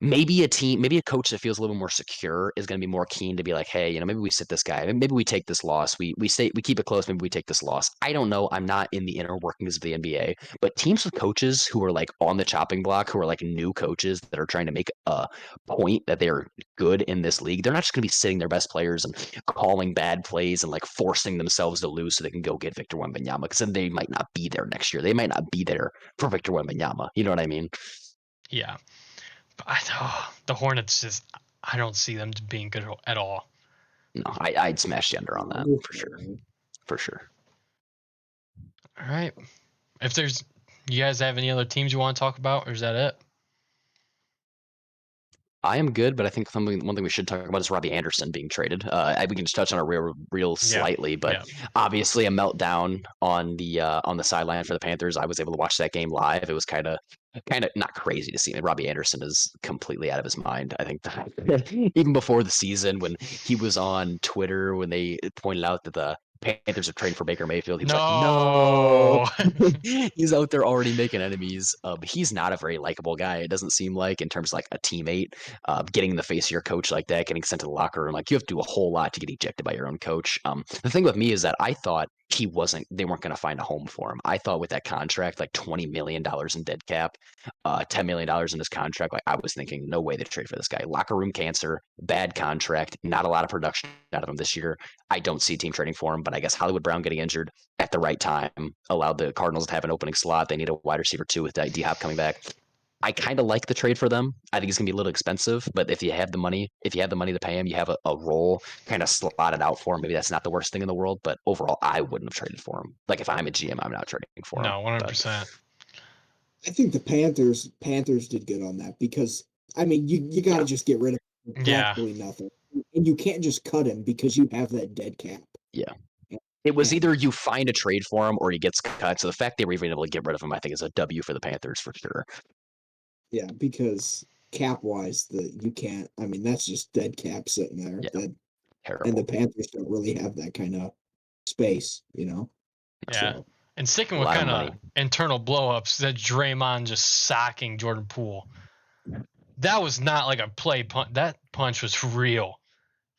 maybe a coach that feels a little more secure is going to be more keen to be like, hey, maybe we sit this guy, maybe we take this loss. We keep it close. Maybe we take this loss. I don't know. I'm not in the inner workings of the NBA, but teams with coaches who are like on the chopping block, who are like new coaches that are trying to make a point that they're good in this league, they're not just going to be sitting their best players and calling bad plays and like forcing themselves to lose so they can go get Victor Wembanyama, because then they might not be there next year. They might not be there for Victor Wembanyama. You know what I mean? Yeah. The Hornets I don't see them being good at all. No, I'd smash the under on that for sure. All right. You guys have any other teams you want to talk about, or is that it? I am good, but I think one thing we should talk about is Robbie Anderson being traded. We can just touch on it real slightly, but obviously a meltdown on the sideline for the Panthers. I was able to watch that game live. It was kind of not crazy to see. I mean, Robbie Anderson is completely out of his mind. I think even before the season, when he was on Twitter, when they pointed out that the Panthers are trading for Baker Mayfield, he was like, no. He's out there already making enemies. He's not a very likable guy. It doesn't seem like, in terms of like a teammate, getting in the face of your coach like that, getting sent to the locker room. Like, you have to do a whole lot to get ejected by your own coach. The thing with me is that I thought they weren't going to find a home for him. I thought with that contract, like $20 million in dead cap, $10 million in his contract, like I was thinking, no way they trade for this guy. Locker room cancer, bad contract, not a lot of production out of him this year. I don't see a team trading for him, but I guess Hollywood Brown getting injured at the right time allowed the Cardinals to have an opening slot. They need a wide receiver too with D-Hop coming back. I kind of like the trade for them. I think it's gonna be a little expensive, but if you have the money to pay him, you have a role kind of slotted out for him. Maybe that's not the worst thing in the world, but overall, I wouldn't have traded for him. Like, if I'm a GM, I'm not trading for him. No, 100%. I think the Panthers did good on that because I mean you got to just get rid of him for practically nothing, and you can't just cut him because you have that dead cap. Yeah. It was either you find a trade for him or he gets cut. So the fact they were even able to get rid of him, I think, is a W for the Panthers for sure. Yeah, because cap-wise, you can't. I mean, that's just dead cap sitting there. Yeah. Terrible. And the Panthers don't really have that kind of space, you know? Yeah. So, and sticking with kind of internal blow-ups, that Draymond just socking Jordan Poole. That was not like a play punch. That punch was real.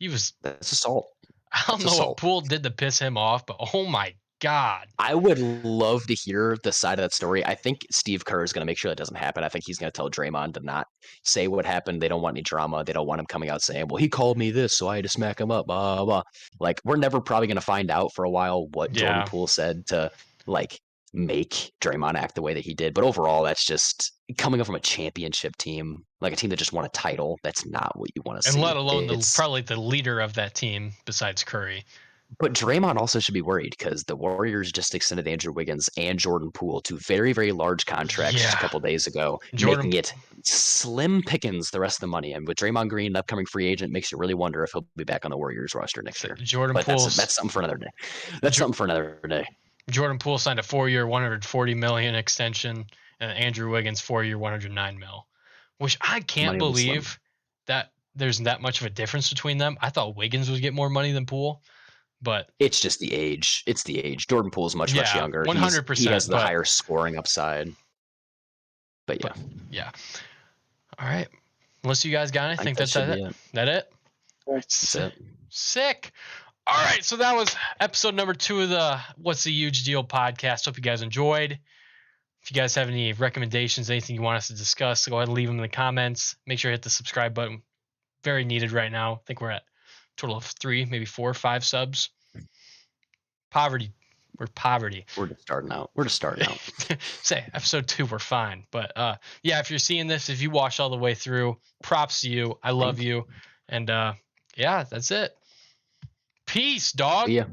That's assault. I don't know what Poole did to piss him off, but oh my God. I would love to hear the side of that story. I think Steve Kerr is going to make sure that doesn't happen. I think he's going to tell Draymond to not say what happened. They don't want any drama. They don't want him coming out saying, well, he called me this, so I had to smack him up, blah, blah, blah. Like, we're never probably going to find out for a while what Jordan Poole said to, like, make Draymond act the way that he did. But overall, that's just coming up from a championship team, like a team that just won a title. That's not what you want to see. And let alone probably the leader of that team besides Curry. But Draymond also should be worried because the Warriors just extended Andrew Wiggins and Jordan Poole to very, very large contracts just a couple days ago, making it slim pickings the rest of the money. And with Draymond Green, an upcoming free agent, makes you really wonder if he'll be back on the Warriors roster next year. But that's something for another day. That's something for another day. Jordan Poole signed a 4-year, $140 million extension, and Andrew Wiggins 4-year, $109 million, which I can't believe that there's that much of a difference between them. I thought Wiggins would get more money than Poole. But it's just the age. It's the age. Jordan Poole is much younger. 100%. He has the higher scoring upside. But yeah. All right. Unless you guys got anything, that's it. That it? That's it. Sick. All right. So that was episode number 2 of the What's the Huge Deal podcast. Hope you guys enjoyed. If you guys have any recommendations, anything you want us to discuss, go ahead and leave them in the comments. Make sure to hit the subscribe button. Very needed right now. I think we're at total of 3, maybe 4 or 5 subs. Poverty. We're poverty. We're just starting out. Say episode 2, we're fine. But yeah, if you're seeing this, if you watch all the way through, props to you. I love you. And yeah, that's it. Peace, dog. Yeah.